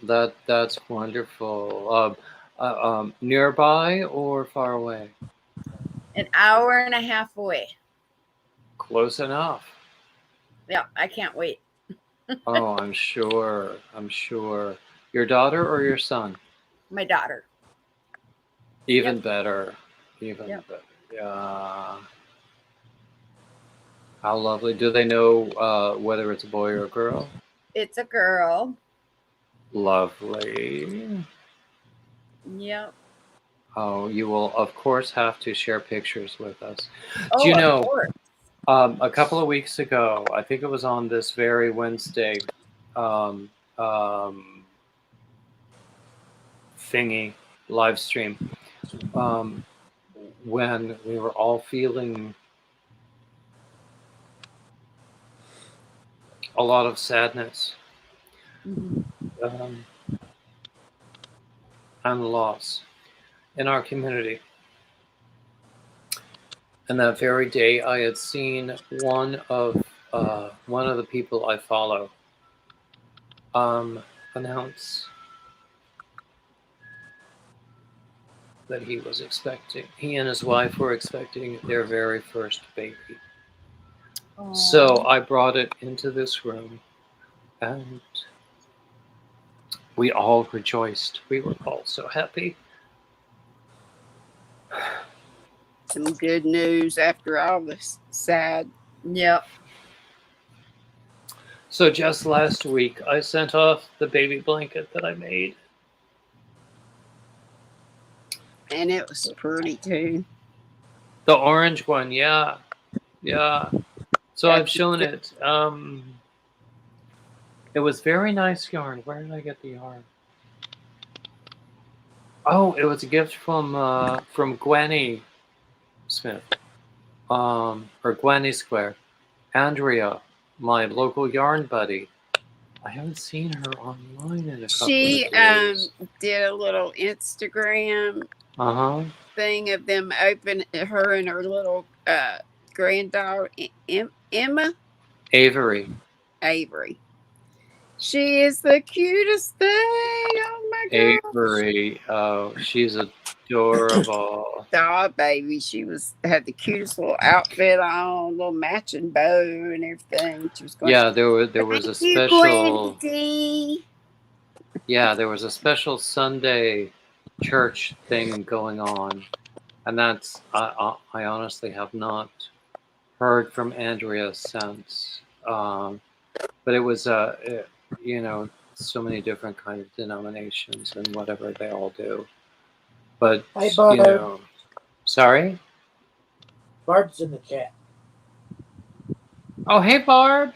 wonderful. Nearby or far away? An hour and a half away. Close enough. Yeah, I can't wait. Oh, I'm sure. Your daughter or your son? My daughter. Even better. Better. Yeah. How lovely. Do they know whether it's a boy or a girl? It's a girl. Lovely. Yep. Oh, you will, of course, have to share pictures with us. Oh, Do you know, of course. a couple of weeks ago, I think it was on this very Wednesday, thingy, live stream, when we were all feeling a lot of sadness and loss in our community. And that very day, I had seen one of the people I follow announce that he and his wife were expecting their very first baby. Aww. So I brought it into this room, and we all rejoiced. We were all so happy. Some good news after all this sad. Yep. So just last week, I sent off the baby blanket that I made. And it was pretty too. The orange one, yeah. So I've shown it. It was very nice yarn. Where did I get the yarn? Oh, it was a gift from Gwenny Smith, or Gwenny Square. Andrea, my local yarn buddy. I haven't seen her online in a couple of days. Did a little Instagram thing of them her and her little granddaughter, Emma Avery. Avery. She is the cutest thing. Oh my gosh. Avery. Oh, she's adorable. Oh, baby. She had the cutest little outfit on, little matching bow and everything. She was going, Yeah, there was a "Thank you, special. Gwendy." Yeah, there was a special Sunday church thing going on, and that's I honestly have not heard from Andrea since. But it was you know, so many different kind of denominations and whatever they all do. But Hi, Barb. you know, sorry. Barb's in the chat. Oh, hey, Barb.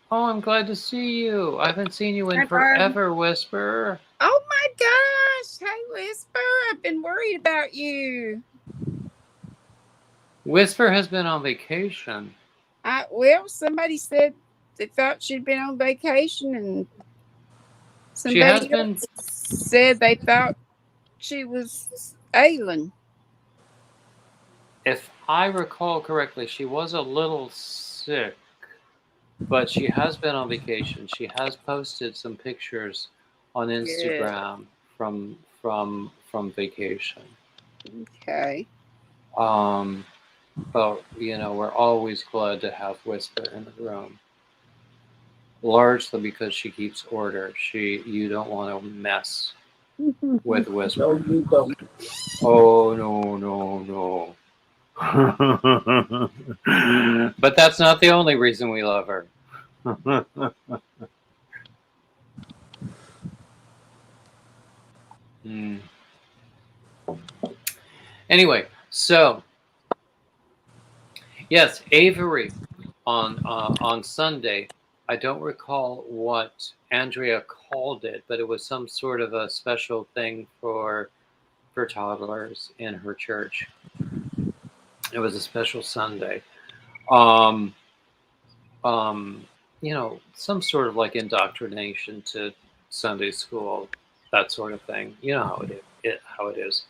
Oh, I'm glad to see you. I haven't seen you in Hi, Barb. forever, Whisper. Oh my gosh. Hey, Whisper. I've been worried about you. Whisper has been on vacation. Well, somebody said they thought she'd been on vacation, and She has somebody been. else said they thought she was ailing. If I recall correctly, she was a little sick, but she has been on vacation. She has posted some pictures on Instagram from vacation. Okay. But you know, we're always glad to have Whisper in the room. Largely because she keeps order. You don't want to mess with Whisper. No, you don't. Oh no. But that's not the only reason we love her. Anyway, so yes, Avery on Sunday. I don't recall what Andrea called it, but it was some sort of a special thing for toddlers in her church. It was a special Sunday. You know, some sort of like indoctrination to Sunday school, that sort of thing. You know how it is.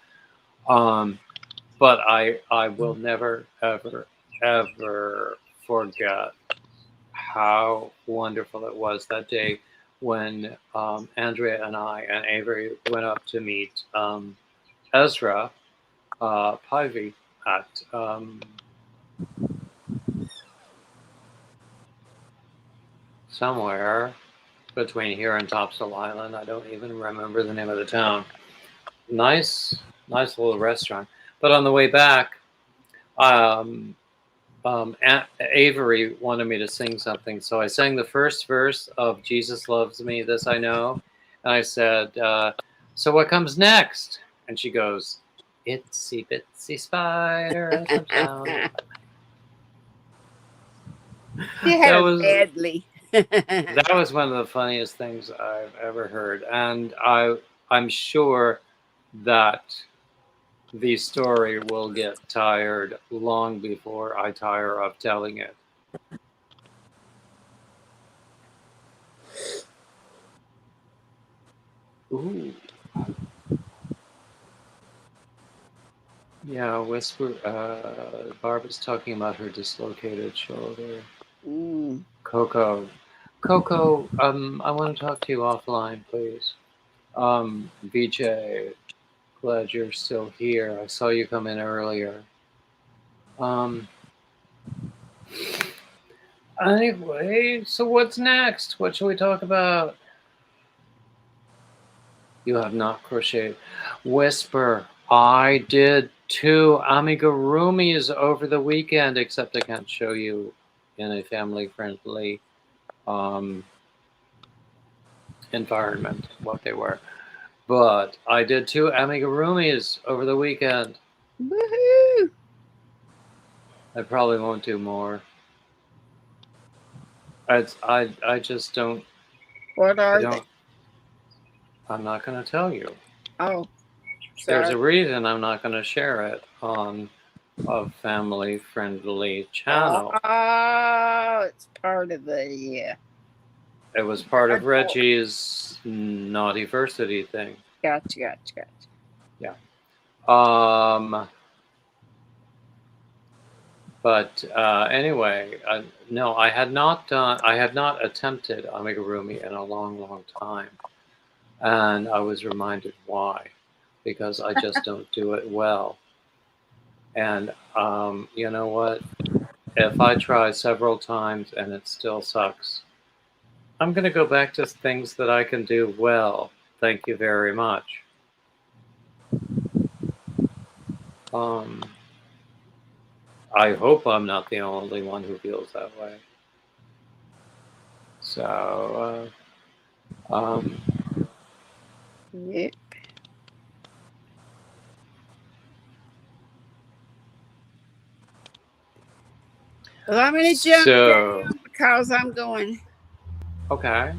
But I will never ever forget how wonderful it was that day when Andrea and I and Avery went up to meet Ezra Pivey at somewhere between here and Topsail Island. I don't even remember the name of the town. Nice little restaurant. But on the way back, Avery wanted me to sing something, so I sang the first verse of "Jesus Loves Me, This I Know," and I said, "So what comes next?" And she goes, "Itsy bitsy spider." You had her badly. That was one of the funniest things I've ever heard, and I'm sure that the story will get tired long before I tire of telling it. Ooh. Yeah, Whisper. Barb is talking about her dislocated shoulder. Coco, I want to talk to you offline, please. VJ, glad you're still here. I saw you come in earlier. Anyway, so what's next? What should we talk about? You have not crocheted. Whisper, I did 2 amigurumis over the weekend, except I can't show you in a family-friendly environment what they were. But I did 2 amigurumis over the weekend. Woohoo! I probably won't do more. I just don't. What are they? I'm not going to tell you. Oh, sorry. There's a reason I'm not going to share it on a family-friendly channel. Oh, it's part of the It was part of Reggie's Naughtyversity thing. Gotcha. Yeah. But anyway, no, I had not attempted amigurumi in a long, long time, and I was reminded why, because I just don't do it well. And you know what? If I try several times and it still sucks, I'm going to go back to things that I can do well. Thank you very much. I hope I'm not the only one who feels that way. So, Yep. Well, I'm going to jump down because I'm going. Okay.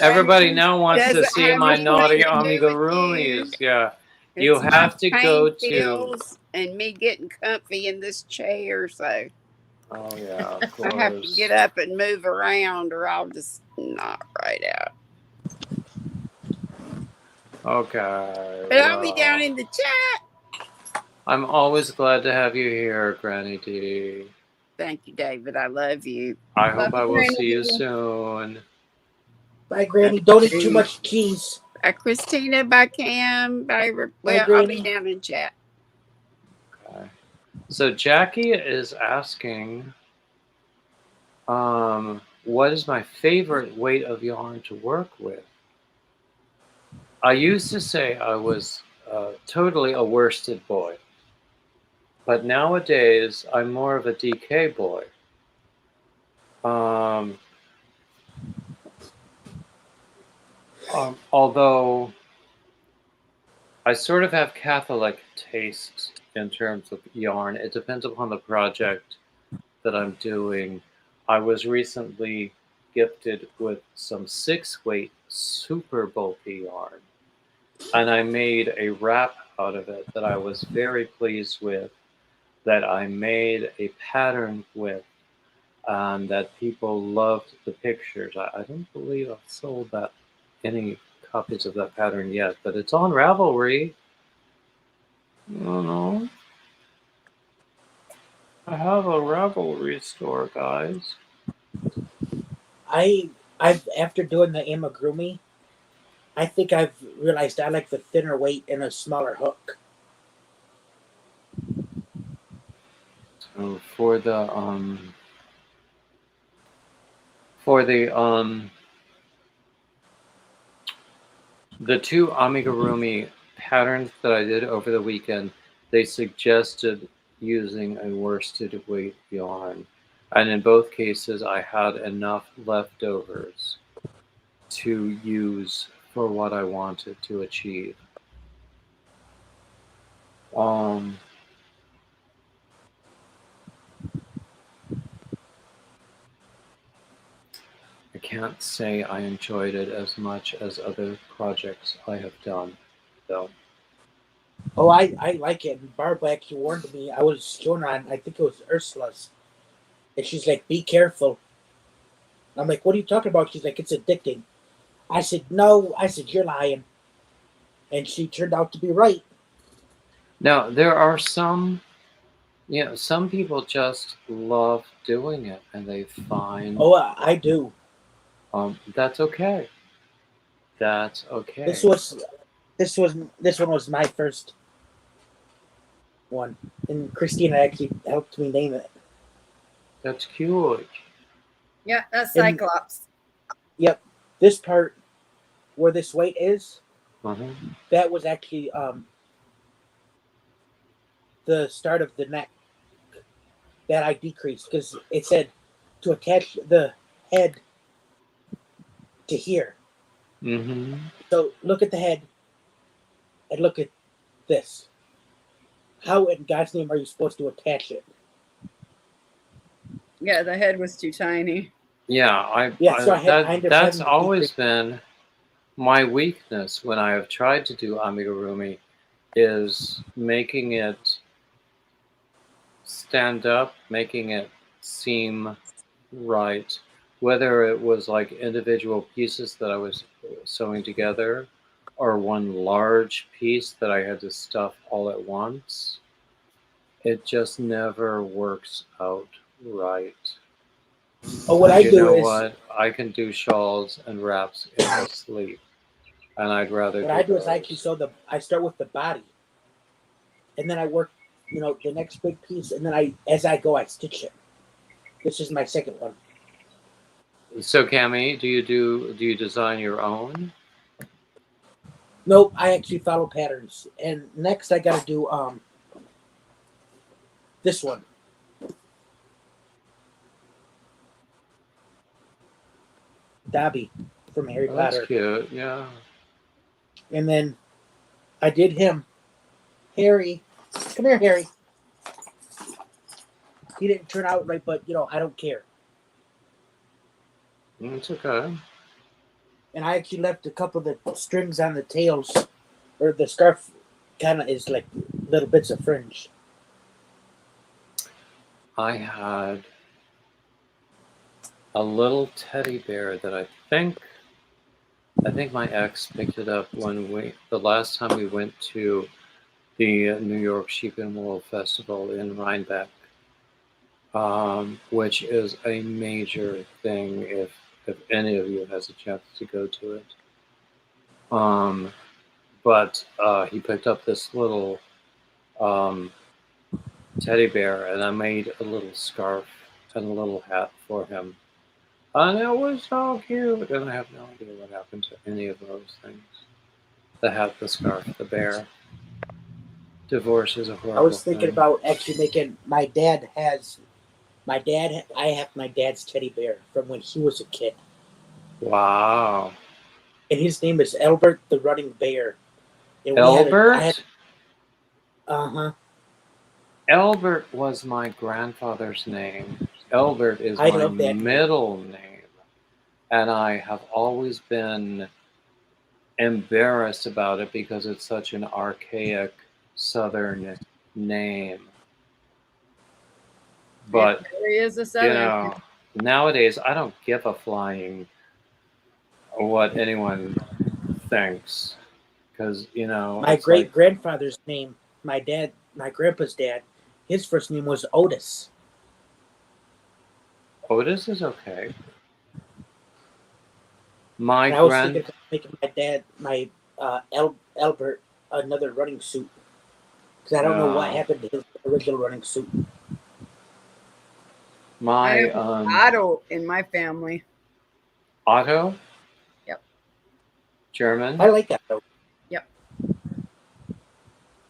Everybody now wants to see my naughty amigurumis. Yeah. You have to go to. And me getting comfy in this chair, so. Oh, yeah, of course. I have to get up and move around or I'll just knock right out. Okay. But I'll be down in the chat. I'm always glad to have you here, Granny D. Thank you, David. I love you. I hope I will see you soon. Bye, Granny. Don't eat too much cheese. Bye, Christina. Bye, Cam. Bye, well, I'll be down in chat. Okay. So Jackie is asking, what is my favorite weight of yarn to work with? I used to say I was totally a worsted boy, but nowadays I'm more of a DK boy. Although I sort of have Catholic tastes in terms of yarn. It depends upon the project that I'm doing. I was recently gifted with some 6-weight super bulky yarn, and I made a wrap out of it that I was very pleased with, that I made a pattern with, that people loved the pictures. I don't believe I've sold that any copies of that pattern yet, but it's on Ravelry. I don't know. I have a Ravelry store, guys. I've after doing the amigurumi, I think I've realized I like the thinner weight and a smaller hook. So for the two amigurumi patterns that I did over the weekend, they suggested using a worsted weight yarn. And in both cases, I had enough leftovers to use for what I wanted to achieve. I can't say I enjoyed it as much as other projects I have done, though. Oh, I like it. And Barb actually warned me. I was showing her on, I think it was Ursula's. And she's like, be careful. I'm like, what are you talking about? She's like, it's addicting. I said, no. I said, you're lying. And she turned out to be right. Now, there are some people just love doing it, and they find... Oh, I do. That's okay. That's okay. This one was my first one. And Christina actually helped me name it. That's cute. Yeah, that's Cyclops. Yep. This part where this weight is, that was actually the start of the neck that I decreased, because it said to attach the head to here. So look at the head and look at this. How in God's name are you supposed to attach it? Yeah, the head was too tiny. Yeah, that's always been my weakness when I have tried to do amigurumi, is making it stand up, making it seem right. Whether it was like individual pieces that I was sewing together, or one large piece that I had to stuff all at once, it just never works out right. Oh, what I You do know is what? I can do shawls and wraps in my sleep, and I'd rather what do I do is I those. actually I start with the body, and then I work, the next big piece, and then as I go, I stitch it. This is my second one. So, Cami, do you design your own? Nope, I actually follow patterns. And next, I got to do this one. Dobby from Harry Oh, that's Potter. cute. Yeah. And then I did him. Harry, come here, Harry. He didn't turn out right, but I don't care. It's okay. And I actually left a couple of the strings on the tails, or the scarf kind of is like little bits of fringe. I had a little teddy bear that I think my ex picked it up when the last time we went to the New York Sheep and Wool Festival in Rhinebeck, which is a major thing if any of you has a chance to go to it. But he picked up this little teddy bear, and I made a little scarf and a little hat for him. And it was so cute. And I have no idea what happened to any of those things. The hat, the scarf, the bear. Divorce is a I horrible was thinking thing. about actually making. I have my dad's teddy bear from when he was a kid, Wow. and his name is Albert the Running Bear. And Albert? Albert was my grandfather's name. Albert is I my love that name. middle name. And I have always been embarrassed about it because it's such an archaic Southern name. But, There he is a Southern. nowadays I don't give a flying what anyone thinks. Because, My great grandfather's name, my grandpa's dad, his first name was Otis. Otis is okay. And I was thinking of making my dad, Albert, another running suit. Because I don't know what happened to his original running suit. I have Otto in my family. Otto? Yep. German? I like that though. Yep.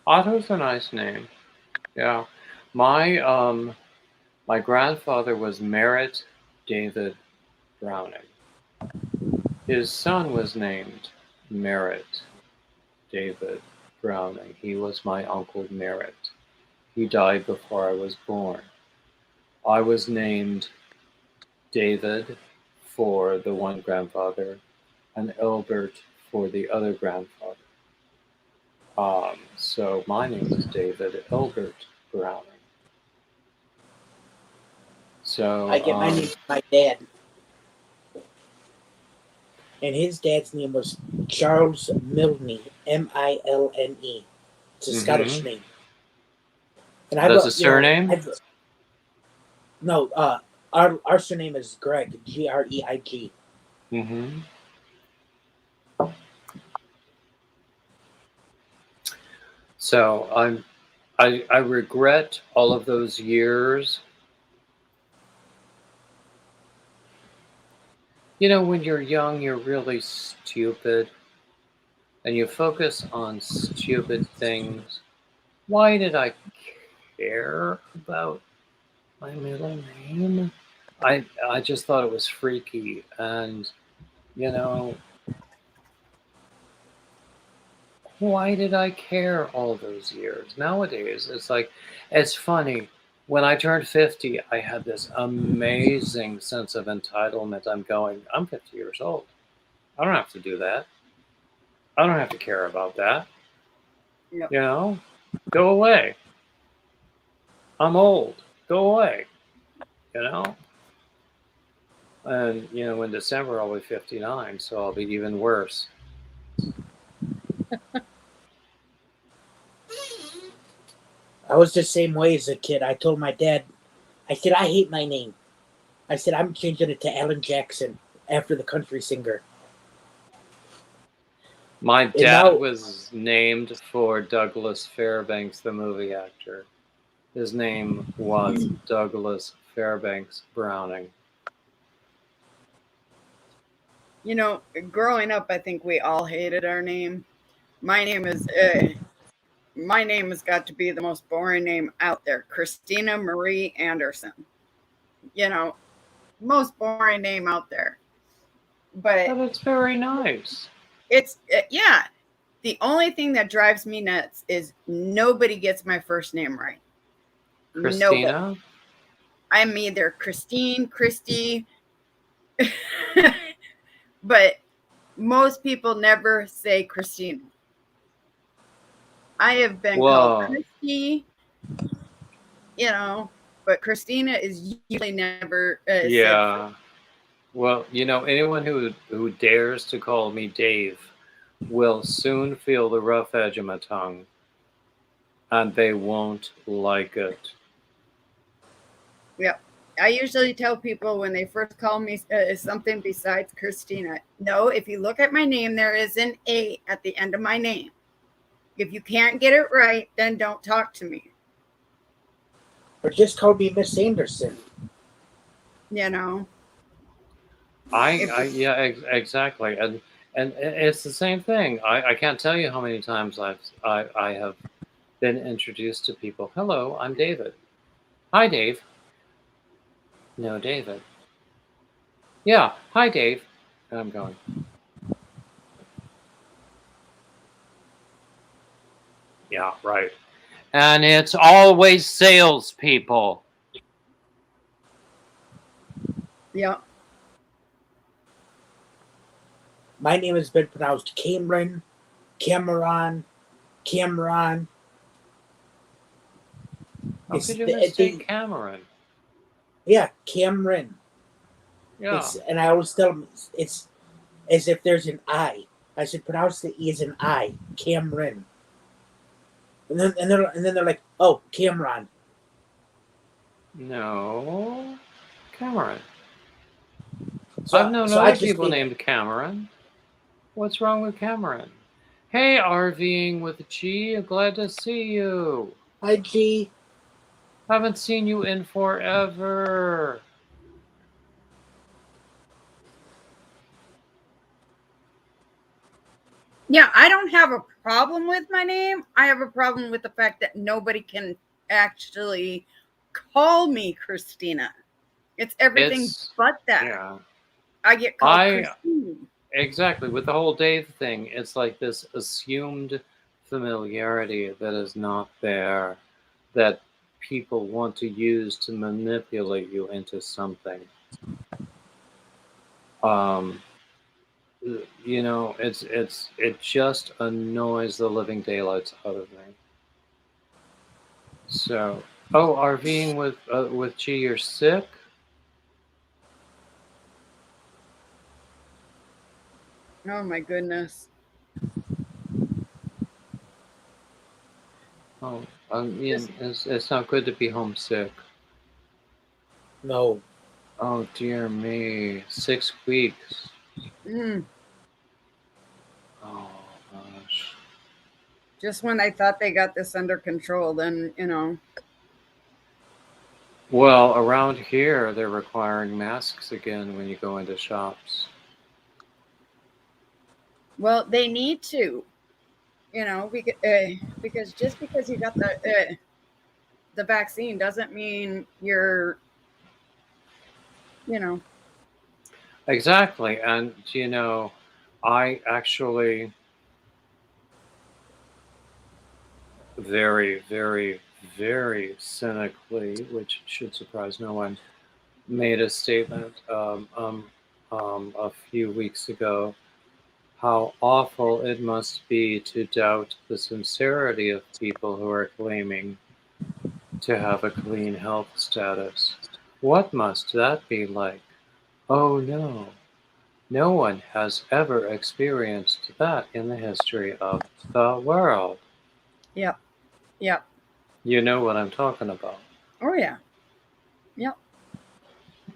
Otto's a nice name. Yeah. My grandfather was Merritt David Browning. His son was named Merritt David Browning. He was my Uncle Merritt. He died before I was born. I was named David for the one grandfather and Albert for the other grandfather. So my name is David Albert Browning. So I get my name from my dad. And his dad's name was Charles Milne, Milne. It's a Scottish name. And that's a surname? No, our surname is Greg, Greig. Mm-hmm. So I regret all of those years. When you're young, you're really stupid, and you focus on stupid things. Why did I care about my middle name? I just thought it was freaky, and why did I care all those years? Nowadays, it's funny. When I turned 50, I had this amazing sense of entitlement. I'm 50 years old. I don't have to do that. I don't have to care about that. Yep. Go away. I'm old. Go away. And, in December, I'll be 59, so I'll be even worse. I was the same way as a kid. I told my dad, I said, I hate my name. I said, I'm changing it to Alan Jackson after the country singer. My And dad now, was named for Douglas Fairbanks, the movie actor. His name was Douglas Fairbanks Browning. You know, growing up, I think we all hated our name. My name has got to be the most boring name out there. Christina Marie Anderson. You know, most boring name out there. But it's very nice. It's yeah. The only thing that drives me nuts is nobody gets my first name right. Christina? Nobody. I'm either Christine, Christy, but most people never say Christina. I have been called Christy, you know, but Christina is usually never yeah. Well, you know, anyone who dares to call me Dave will soon feel the rough edge of my tongue, and they won't like it. Yep. I usually tell people when they first call me something besides Christina, no, if you look at my name, there is an A at the end of my name. If you can't get it right, then don't talk to me. or just call me Miss Anderson. You know? Yeah, exactly. And it's the same thing. I can't tell you how many times I have been introduced to people. Hello, I'm David. Hi, Dave. No, David. Yeah, hi, Dave. And I'm going. Yeah, right. And it's always salespeople. Yeah. My name has been pronounced Cameron, Cameron. How could you mistake Cameron? Yeah, Cameron. Yeah. And I always tell them it's as if there's an I. I should pronounce the E as an I, Cameron. And then they're like, oh, Cameron. No, Cameron. So, I've known other people named Cameron. What's wrong with Cameron? Hey, RVing with G, glad to see you. Hi, G. Haven't seen you in forever. Yeah, I don't have a problem with my name. I have a problem with the fact that nobody can actually call me Christina. It's everything but that. Yeah. I get called Christine. Exactly. With the whole Dave thing, it's like this assumed familiarity that is not there, that people want to use to manipulate you into something. You know, it just annoys the living daylights out of me. So, RVing with G, you're sick? Oh my goodness. Oh, it's not good to be homesick. No. Oh dear me, 6 weeks. Mm. Oh gosh. Just when I thought they got this under control, then, you know. Well, around here, they're requiring masks again when you go into shops. Well, they need to, you know, because just because you got the vaccine doesn't mean you're, you know. Exactly. And, you know, I actually very, very, very cynically, which should surprise no one, made a statement a few weeks ago how awful it must be to doubt the sincerity of people who are claiming to have a clean health status. What must that be like? Oh no, no one has ever experienced that in the history of the world. Yep. Yep. You know what I'm talking about. Oh yeah. Yep.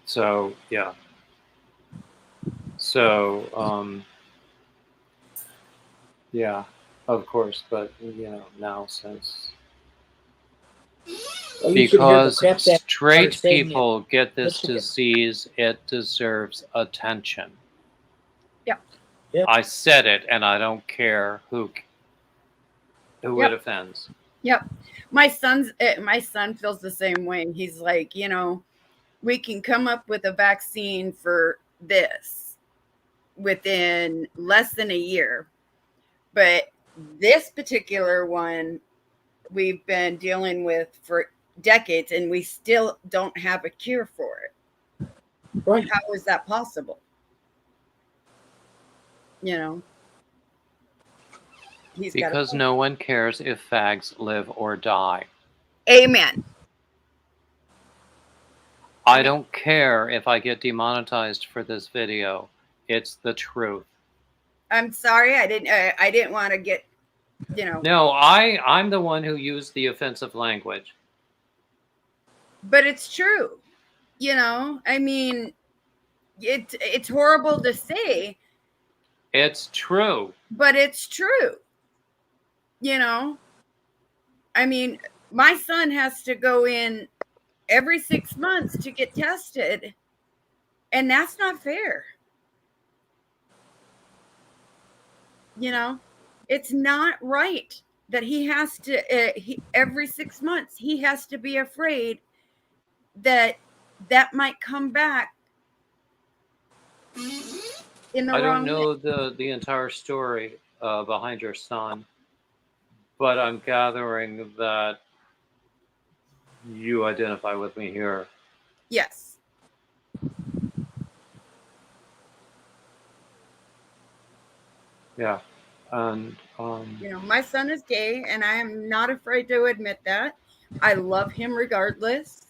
So yeah. So yeah, of course, but now since Well, you should hear the because crap that are straight saying in people get this Michigan. disease, it deserves attention. Yep. Yep. I said it, and I don't care who Yep. it offends. Yep. My son feels the same way. He's like, we can come up with a vaccine for this within less than a year. But this particular one we've been dealing with for decades, and we still don't have a cure for it. Right. How is that possible? He's got Because no one cares if fags live or die. Amen. I don't care if I get demonetized for this video. It's the truth. I'm sorry, I didn't want to get, No, I'm the one who used the offensive language. But it's true. I mean, it's horrible to say. It's true. But it's true. I mean, my son has to go in every 6 months to get tested, and that's not fair. It's not right that he has to every 6 months he has to be afraid that might come back in the I wrong don't know way. the entire story behind your son, but I'm gathering that you identify with me here. Yes. Yeah. And my son is gay, and I am not afraid to admit that. I love him regardless.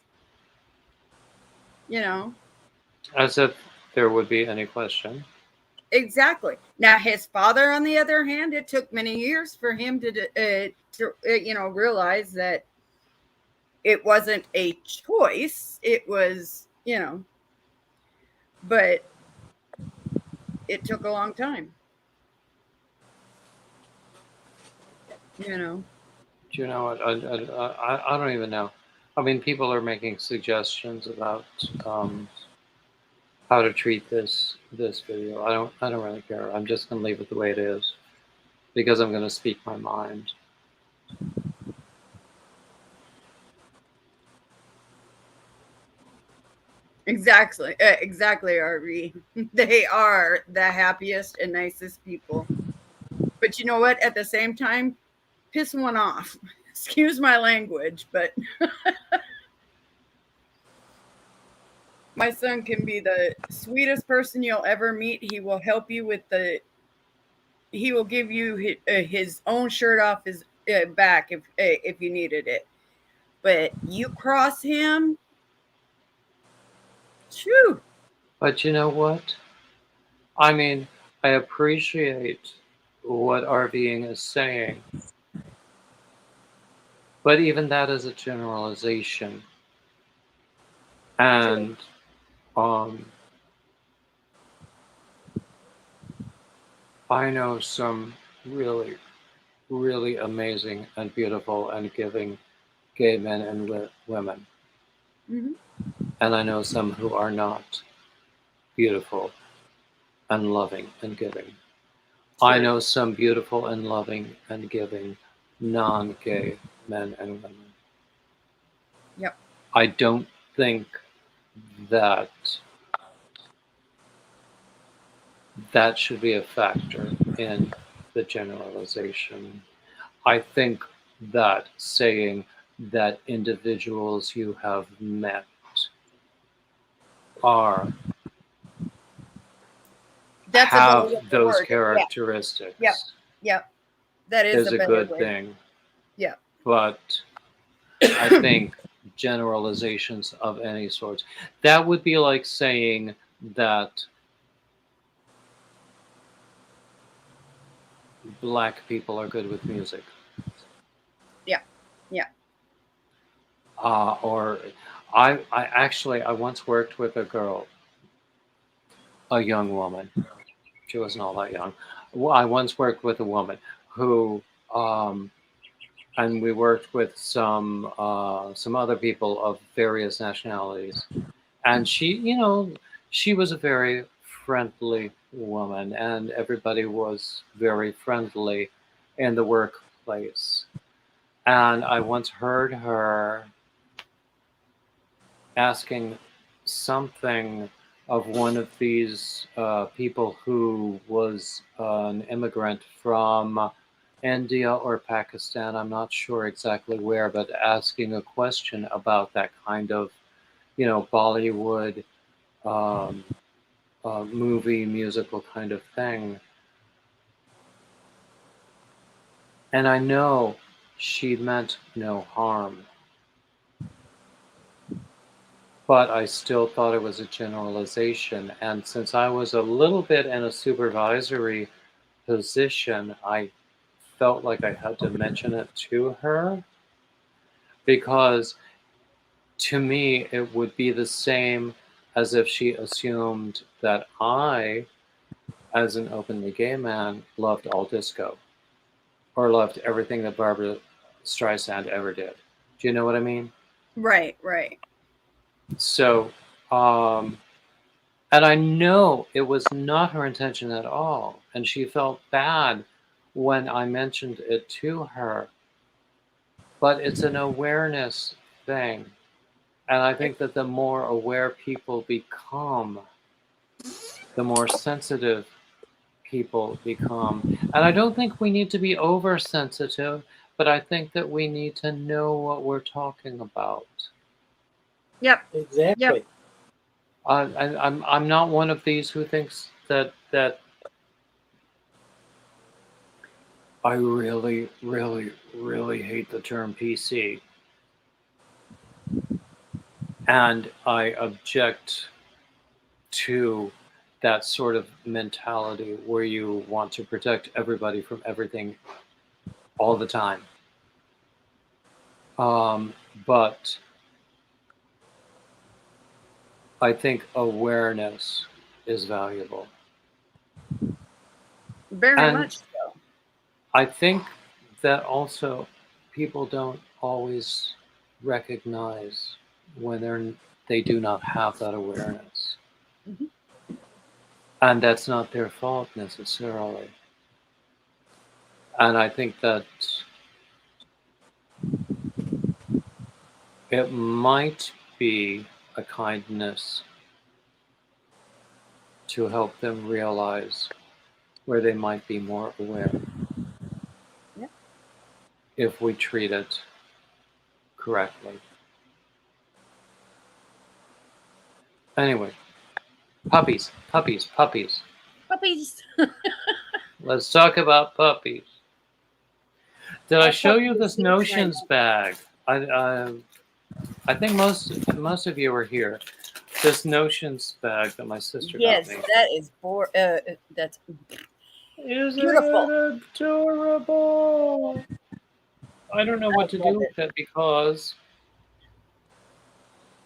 As if there would be any question. Exactly. Now, his father, on the other hand, it took many years for him to realize that it wasn't a choice. It was, but it took a long time. Do you know what? I don't even know. I mean, people are making suggestions about how to treat this video. I don't really care. I'm just going to leave it the way it is because I'm going to speak my mind. Exactly, RV. They are the happiest and nicest people. But you know what? At the same time, piss one off. Excuse my language, but my son can be the sweetest person you'll ever meet. He will help you he will give you his own shirt off his back if you needed it. But you cross him, shoo. But you know what? I mean, I appreciate what RVing is saying. But even that is a generalization. And I know some really, really amazing and beautiful and giving gay men and women. Mm-hmm. And I know some who are not beautiful and loving and giving. Sure. I know some beautiful and loving and giving non-gay men and women. Yep. I don't think that should be a factor in the generalization. I think that saying that individuals you have met have those characteristics. Yep. That is a good thing. Yeah. But I think generalizations of any sort, that would be like saying that black people are good with music. Yeah. Yeah. or I actually I once worked with a girl, a young woman. She wasn't all that young. Well, I once worked with a woman who, and we worked with some other people of various nationalities, and she, she was a very friendly woman, and everybody was very friendly in the workplace. And I once heard her asking something of one of these people who was an immigrant from India or Pakistan, I'm not sure exactly where, but asking a question about that kind of, Bollywood um, movie, musical kind of thing. And I know she meant no harm, but I still thought it was a generalization. And since I was a little bit in a supervisory position, I felt like I had to mention it to her, because to me it would be the same as if she assumed that I, as an openly gay man, loved all disco or loved everything that Barbara Streisand ever did. Do you know what I mean? Right, right. So, and I know it was not her intention at all. And she felt bad when I mentioned it to her. But it's an awareness thing. And I think that the more aware people become, the more sensitive people become. And I don't think we need to be oversensitive, but I think that we need to know what we're talking about. Yep. Exactly. Yep. And I'm not one of these who thinks that I really, really, really hate the term PC. And I object to that sort of mentality where you want to protect everybody from everything all the time. But I think awareness is valuable. Very much so. I think that also people don't always recognize when they do not have that awareness. Mm-hmm. And that's not their fault necessarily. And I think that it might be a kindness to help them realize where they might be more aware. Yeah. If we treat it correctly. Anyway, puppies. Puppies. Let's talk about puppies. Did I show you this puppies, notions bag? I think most of you were here. This notions bag that my sister Yes, got me. that is that's Isn't beautiful. it adorable? I don't know what to do with it because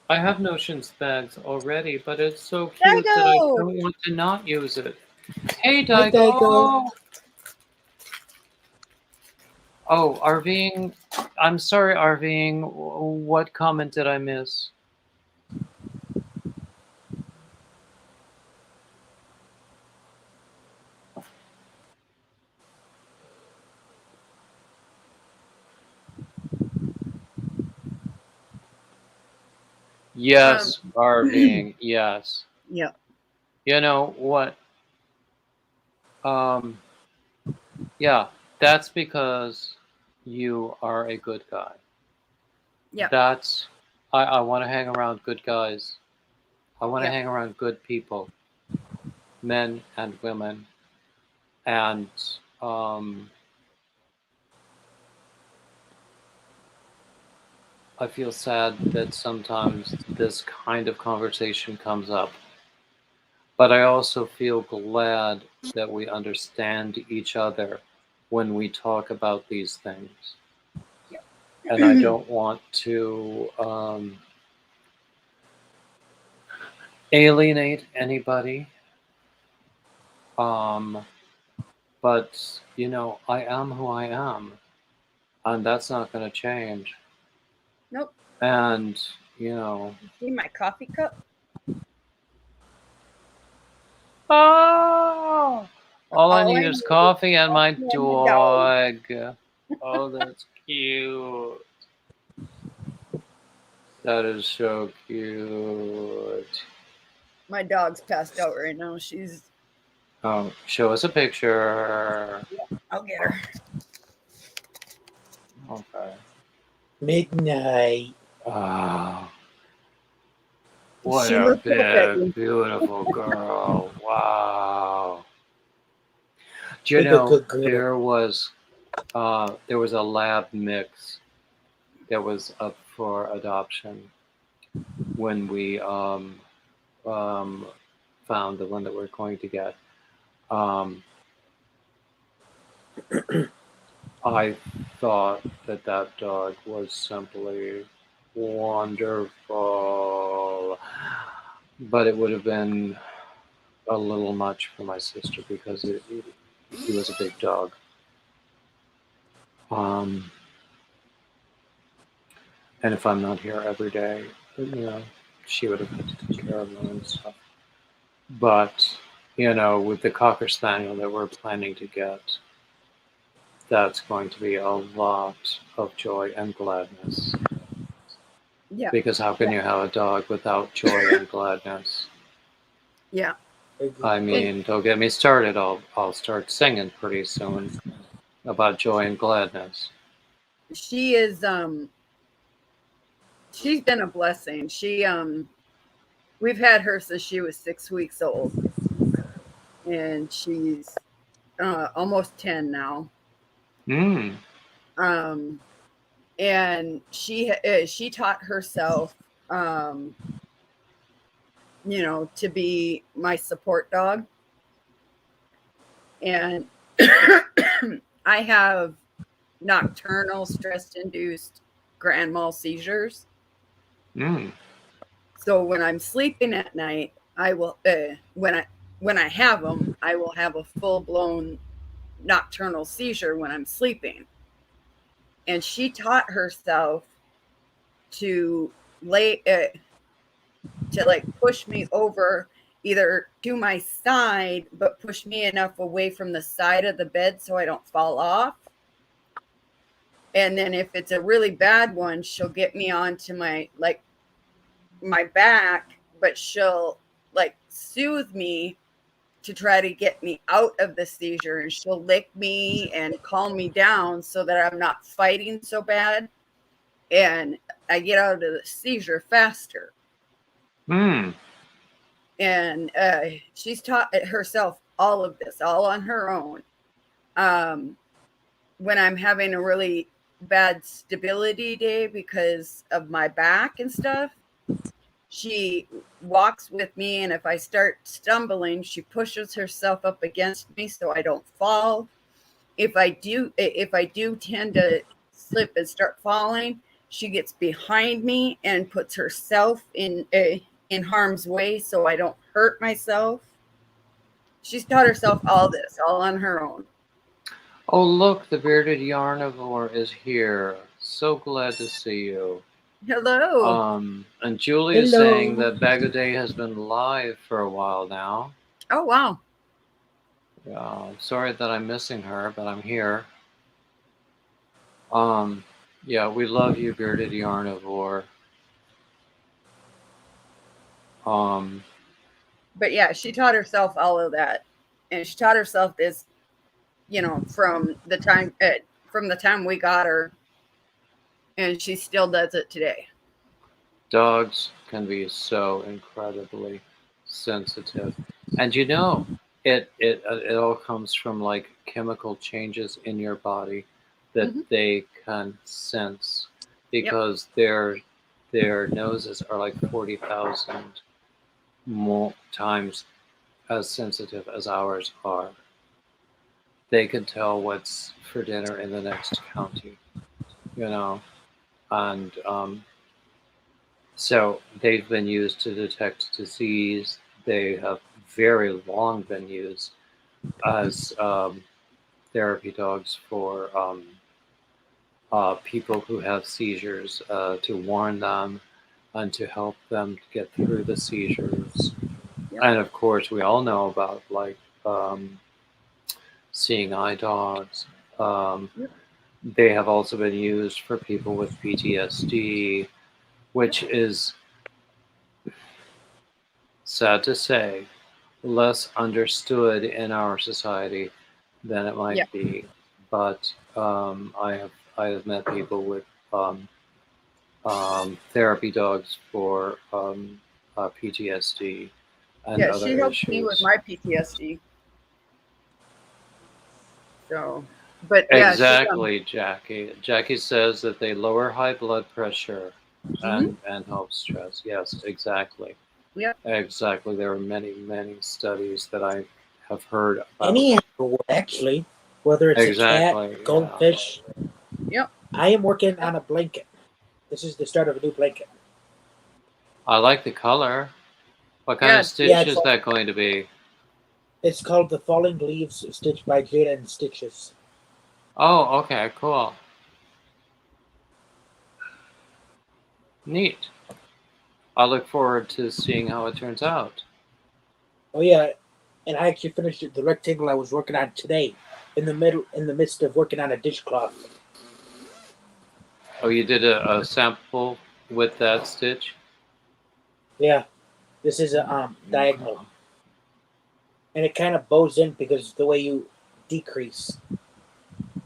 I have notions bags already, but it's so cute that I Daigo! don't want to not use it. Hey, Hi, Daigo! Daigo. Oh, Arving, I'm sorry, Arving. What comment did I miss? Yes, Arving, yes. Yeah. You know what? Yeah, that's because you are a good guy. Yeah. That's I want to hang around good guys. I want to hang around good people, men and women, and I feel sad that sometimes this kind of conversation comes up. But I also feel glad that we understand each other when we talk about these things. Yeah. and I don't want to alienate anybody. But you know, I am who I am, and that's not going to change. Nope. And you know, See my coffee cup? oh, all I need is coffee and my and dog. Oh, that's cute. That is so cute. My dog's passed out right now. She's. Oh, show us a picture. I'll get her. Okay. Midnight. Wow. What She a looks up at me. big, beautiful girl. Wow. Do you Big, know good girl. there was a lab mix that was up for adoption when we found the one that we're going to get. I thought that dog was simply wonderful, but it would have been a little much for my sister because he was a big dog. And if I'm not here every day, you know, she would have had to take care of him and stuff. But, you know, with the Cocker Spaniel that we're planning to get, that's going to be a lot of joy and gladness. Yeah. Because how can you have a dog without joy and gladness? Yeah. I mean, don't get me started. I'll start singing pretty soon about joy and gladness. She is she's been a blessing. She we've had her since she was 6 weeks old. And she's almost 10 now. And she taught herself you know, to be my support dog. And I have nocturnal stress-induced grand mal seizures. So when I'm sleeping at night, I will when I have them, I will have a full-blown nocturnal seizure when I'm sleeping. And she taught herself to like push me over either to my side, but push me enough away from the side of the bed so I don't fall off. And then if it's a really bad one, she'll get me onto my back, but she'll like soothe me to try to get me out of the seizure, and she'll lick me and calm me down so that I'm not fighting so bad and I get out of the seizure faster. And she's taught herself all of this all on her own. When I'm having a really bad stability day because of my back and stuff, she walks with me, and if I start stumbling, she pushes herself up against me so I don't fall. If I do tend to slip and start falling, she gets behind me and puts herself in harm's way so I don't hurt myself. She's taught herself all this all on her own. Oh, look, the bearded yarnivore is here. So glad to see you. Hello. And Julie is saying that Bag of Day has been live for a while now. Oh, wow. Yeah, I'm sorry that I'm missing her, but I'm here. Yeah, we love you, bearded yarnivore. But yeah, she taught herself all of that, and she taught herself this, you know, from the time we got her, and she still does it today. Dogs can be so incredibly sensitive, and you know, it all comes from like chemical changes in your body that they can sense, because their noses are like 40,000 more times as sensitive as ours are. They can tell what's for dinner in the next county, you know. And so they've been used to detect disease. They have very long been used as therapy dogs for people who have seizures, to warn them and to help them get through the seizures. Yep. And of course, we all know about like seeing eye dogs. Yep. They have also been used for people with PTSD, which is, sad to say, less understood in our society than it might Yeah. be. But I have met people with therapy dogs for PTSD and Yeah, other she helped me with issues. my PTSD. So, but yeah, Exactly, Jackie. Jackie says that they lower high blood pressure and help stress. Yes, exactly. Yep. Exactly. There are many, many studies that I have heard about. Any animal, actually, whether it's a Exactly, cat, goldfish. Yep. I am working on a blanket. This is the start of a new blanket. I like the color. What kind of stitch Yeah, is that going to be? It's called The Falling Leaves, stitched by Jada and Stitches. Oh, okay, cool. Neat. I look forward to seeing how it turns out. Oh yeah, and I actually finished the rectangle I was working on today, in the midst of working on a dishcloth. Oh, you did a sample with that stitch? Yeah, this is a diagonal, and it kind of bows in because the way you decrease,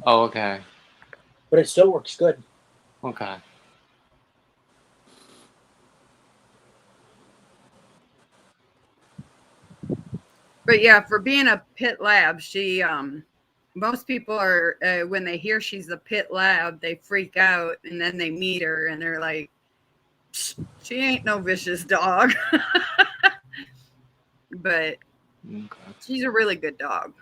Oh, okay. but it still works good. Okay. But yeah, for being a pit lab, she most people are when they hear she's a pit lab, they freak out, and then they meet her and they're like, she ain't no vicious dog. But she's a really good dog.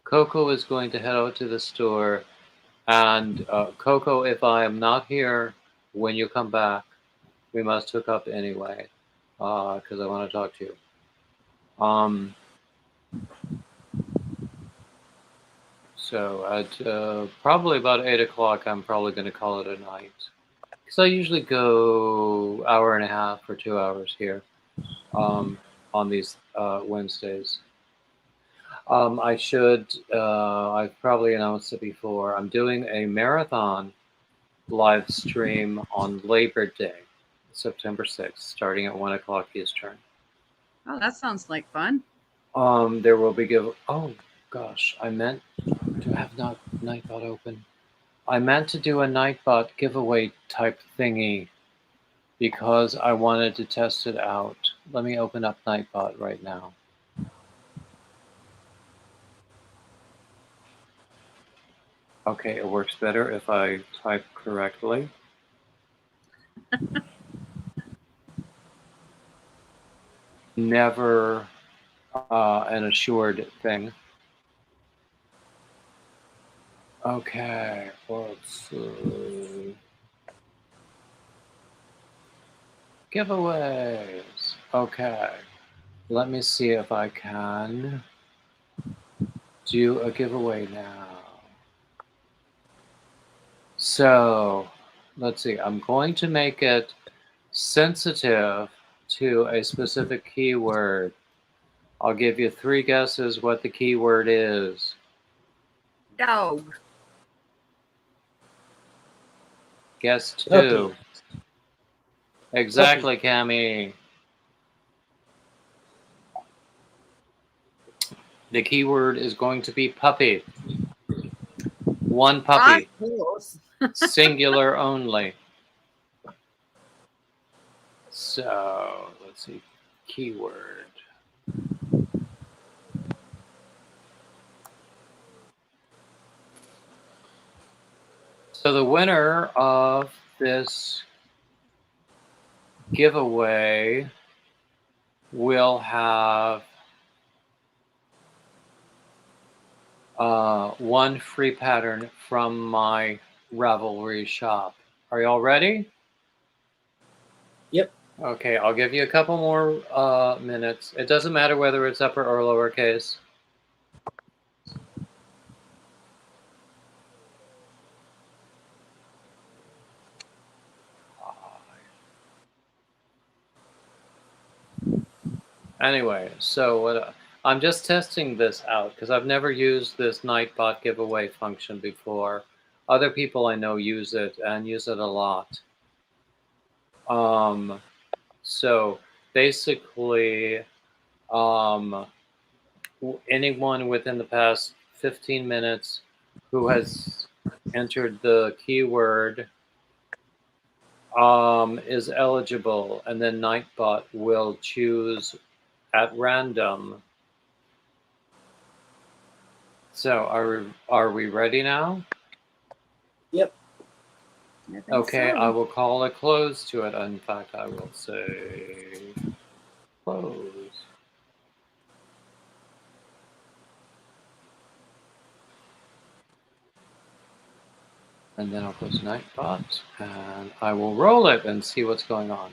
Coco is going to head out to the store, and Coco, if I am not here when you come back, we must hook up anyway, because I want to talk to you. So at probably about 8 o'clock, I'm probably going to call it a night. Because I usually go hour and a half or 2 hours here on these Wednesdays. I've probably announced it before, I'm doing a marathon live stream on Labor Day, September 6th, starting at 1 o'clock Eastern. Oh, that sounds like fun. There will be oh gosh, I meant to have Nightbot open. I meant to do a Nightbot giveaway type thingy because I wanted to test it out. Let me open up Nightbot right now. Okay, it works better if I type correctly. Never an assured thing. Okay, let's see. Giveaways. Okay, let me see if I can do a giveaway now. So, let's see. I'm going to make it sensitive to a specific keyword. I'll give you 3 guesses what the keyword is. Dog. Guess 2. Puppy. Exactly, Cami. The keyword is going to be puppy. 1 puppy. Singular only. So, let's see. Keyword. So the winner of this giveaway will have 1 free pattern from my Ravelry shop. Are y'all ready? Yep. Okay, I'll give you a couple more minutes. It doesn't matter whether it's upper or lowercase. Anyway, so I'm just testing this out because I've never used this Nightbot giveaway function before. Other people I know use it and use it a lot. So basically, anyone within the past 15 minutes who has entered the keyword is eligible, and then Nightbot will choose at random. So are we ready now? Yep. Okay, So. I will call a close to it. In fact, I will say close. And then I'll go to Nightbot, and I will roll it and see what's going on.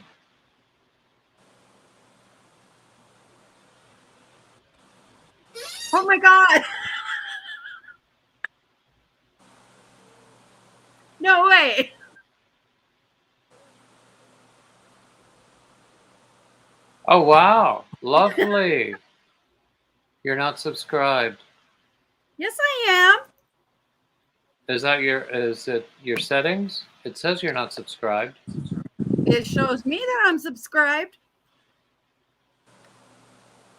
Oh my God. No way. Oh, wow. Lovely. You're not subscribed. Yes, I am. Is it your settings? It says you're not subscribed. It shows me that I'm subscribed.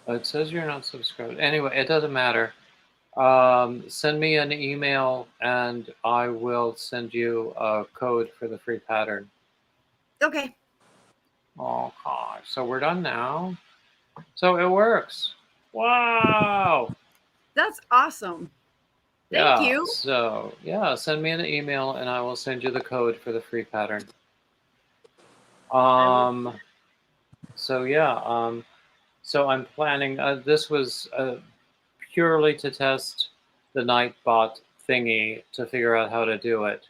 It says you're not subscribed. Anyway, it doesn't matter. Send me an email and I will send you a code for the free pattern. Okay. Oh gosh, so we're done now. So it works. Wow. That's awesome. Thank you. So yeah, send me an email and I will send you the code for the free pattern. So yeah, so I'm planning, this was purely to test the Nightbot thingy to figure out how to do it.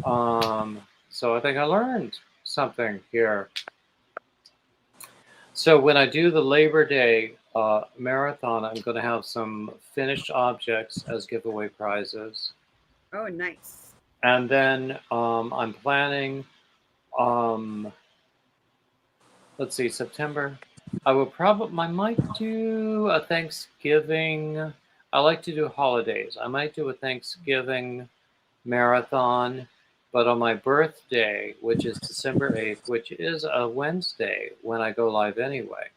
So I think I learned something here. So when I do the Labor Day marathon, I'm going to have some finished objects as giveaway prizes. Oh, nice. And then I'm planning, let's see, September. I might do a Thanksgiving. I like to do holidays. I might do a Thanksgiving marathon, but on my birthday, which is December 8th, which is a Wednesday when I go live anyway,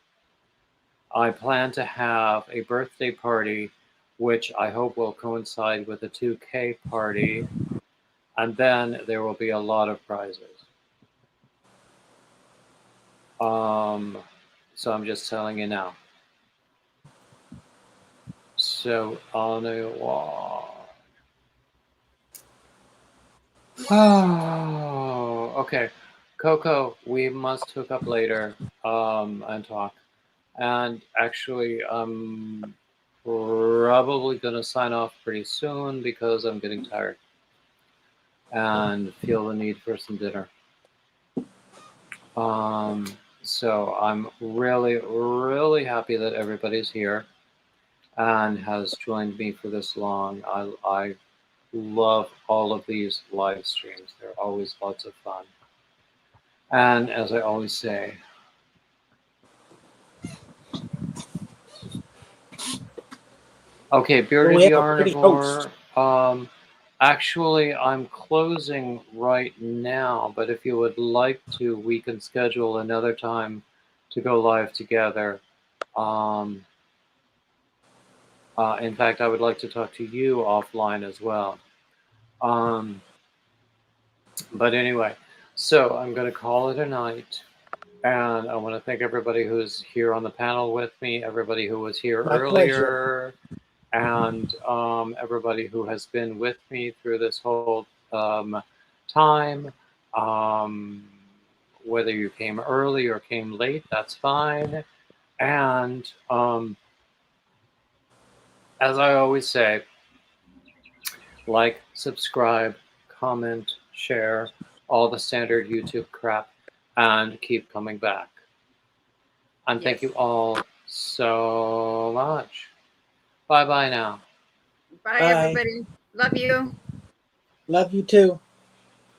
I plan to have a birthday party, which I hope will coincide with a 2K party, and then there will be a lot of prizes. So I'm just telling you now. So on a wall. Oh, okay. Coco, we must hook up later and talk. And actually, I'm probably going to sign off pretty soon because I'm getting tired and feel the need for some dinner. So I'm really, really happy that everybody's here and has joined me for this long. I love all of these live streams. They're always lots of fun. And as I always say, okay, Bearded the Yarnivore. Actually, I'm closing right now, but if you would like to, we can schedule another time to go live together. In fact, I would like to talk to you offline as well. But anyway, so I'm going to call it a night. And I want to thank everybody who's here on the panel with me, everybody who was here earlier, and everybody who has been with me through this whole time. Whether you came early or came late, that's fine. And as I always say, like, subscribe, comment, share, all the standard YouTube crap, and keep coming back. And thank you Yes. all so much. Bye-bye now. Bye, Bye. everybody. Love you. Love you too.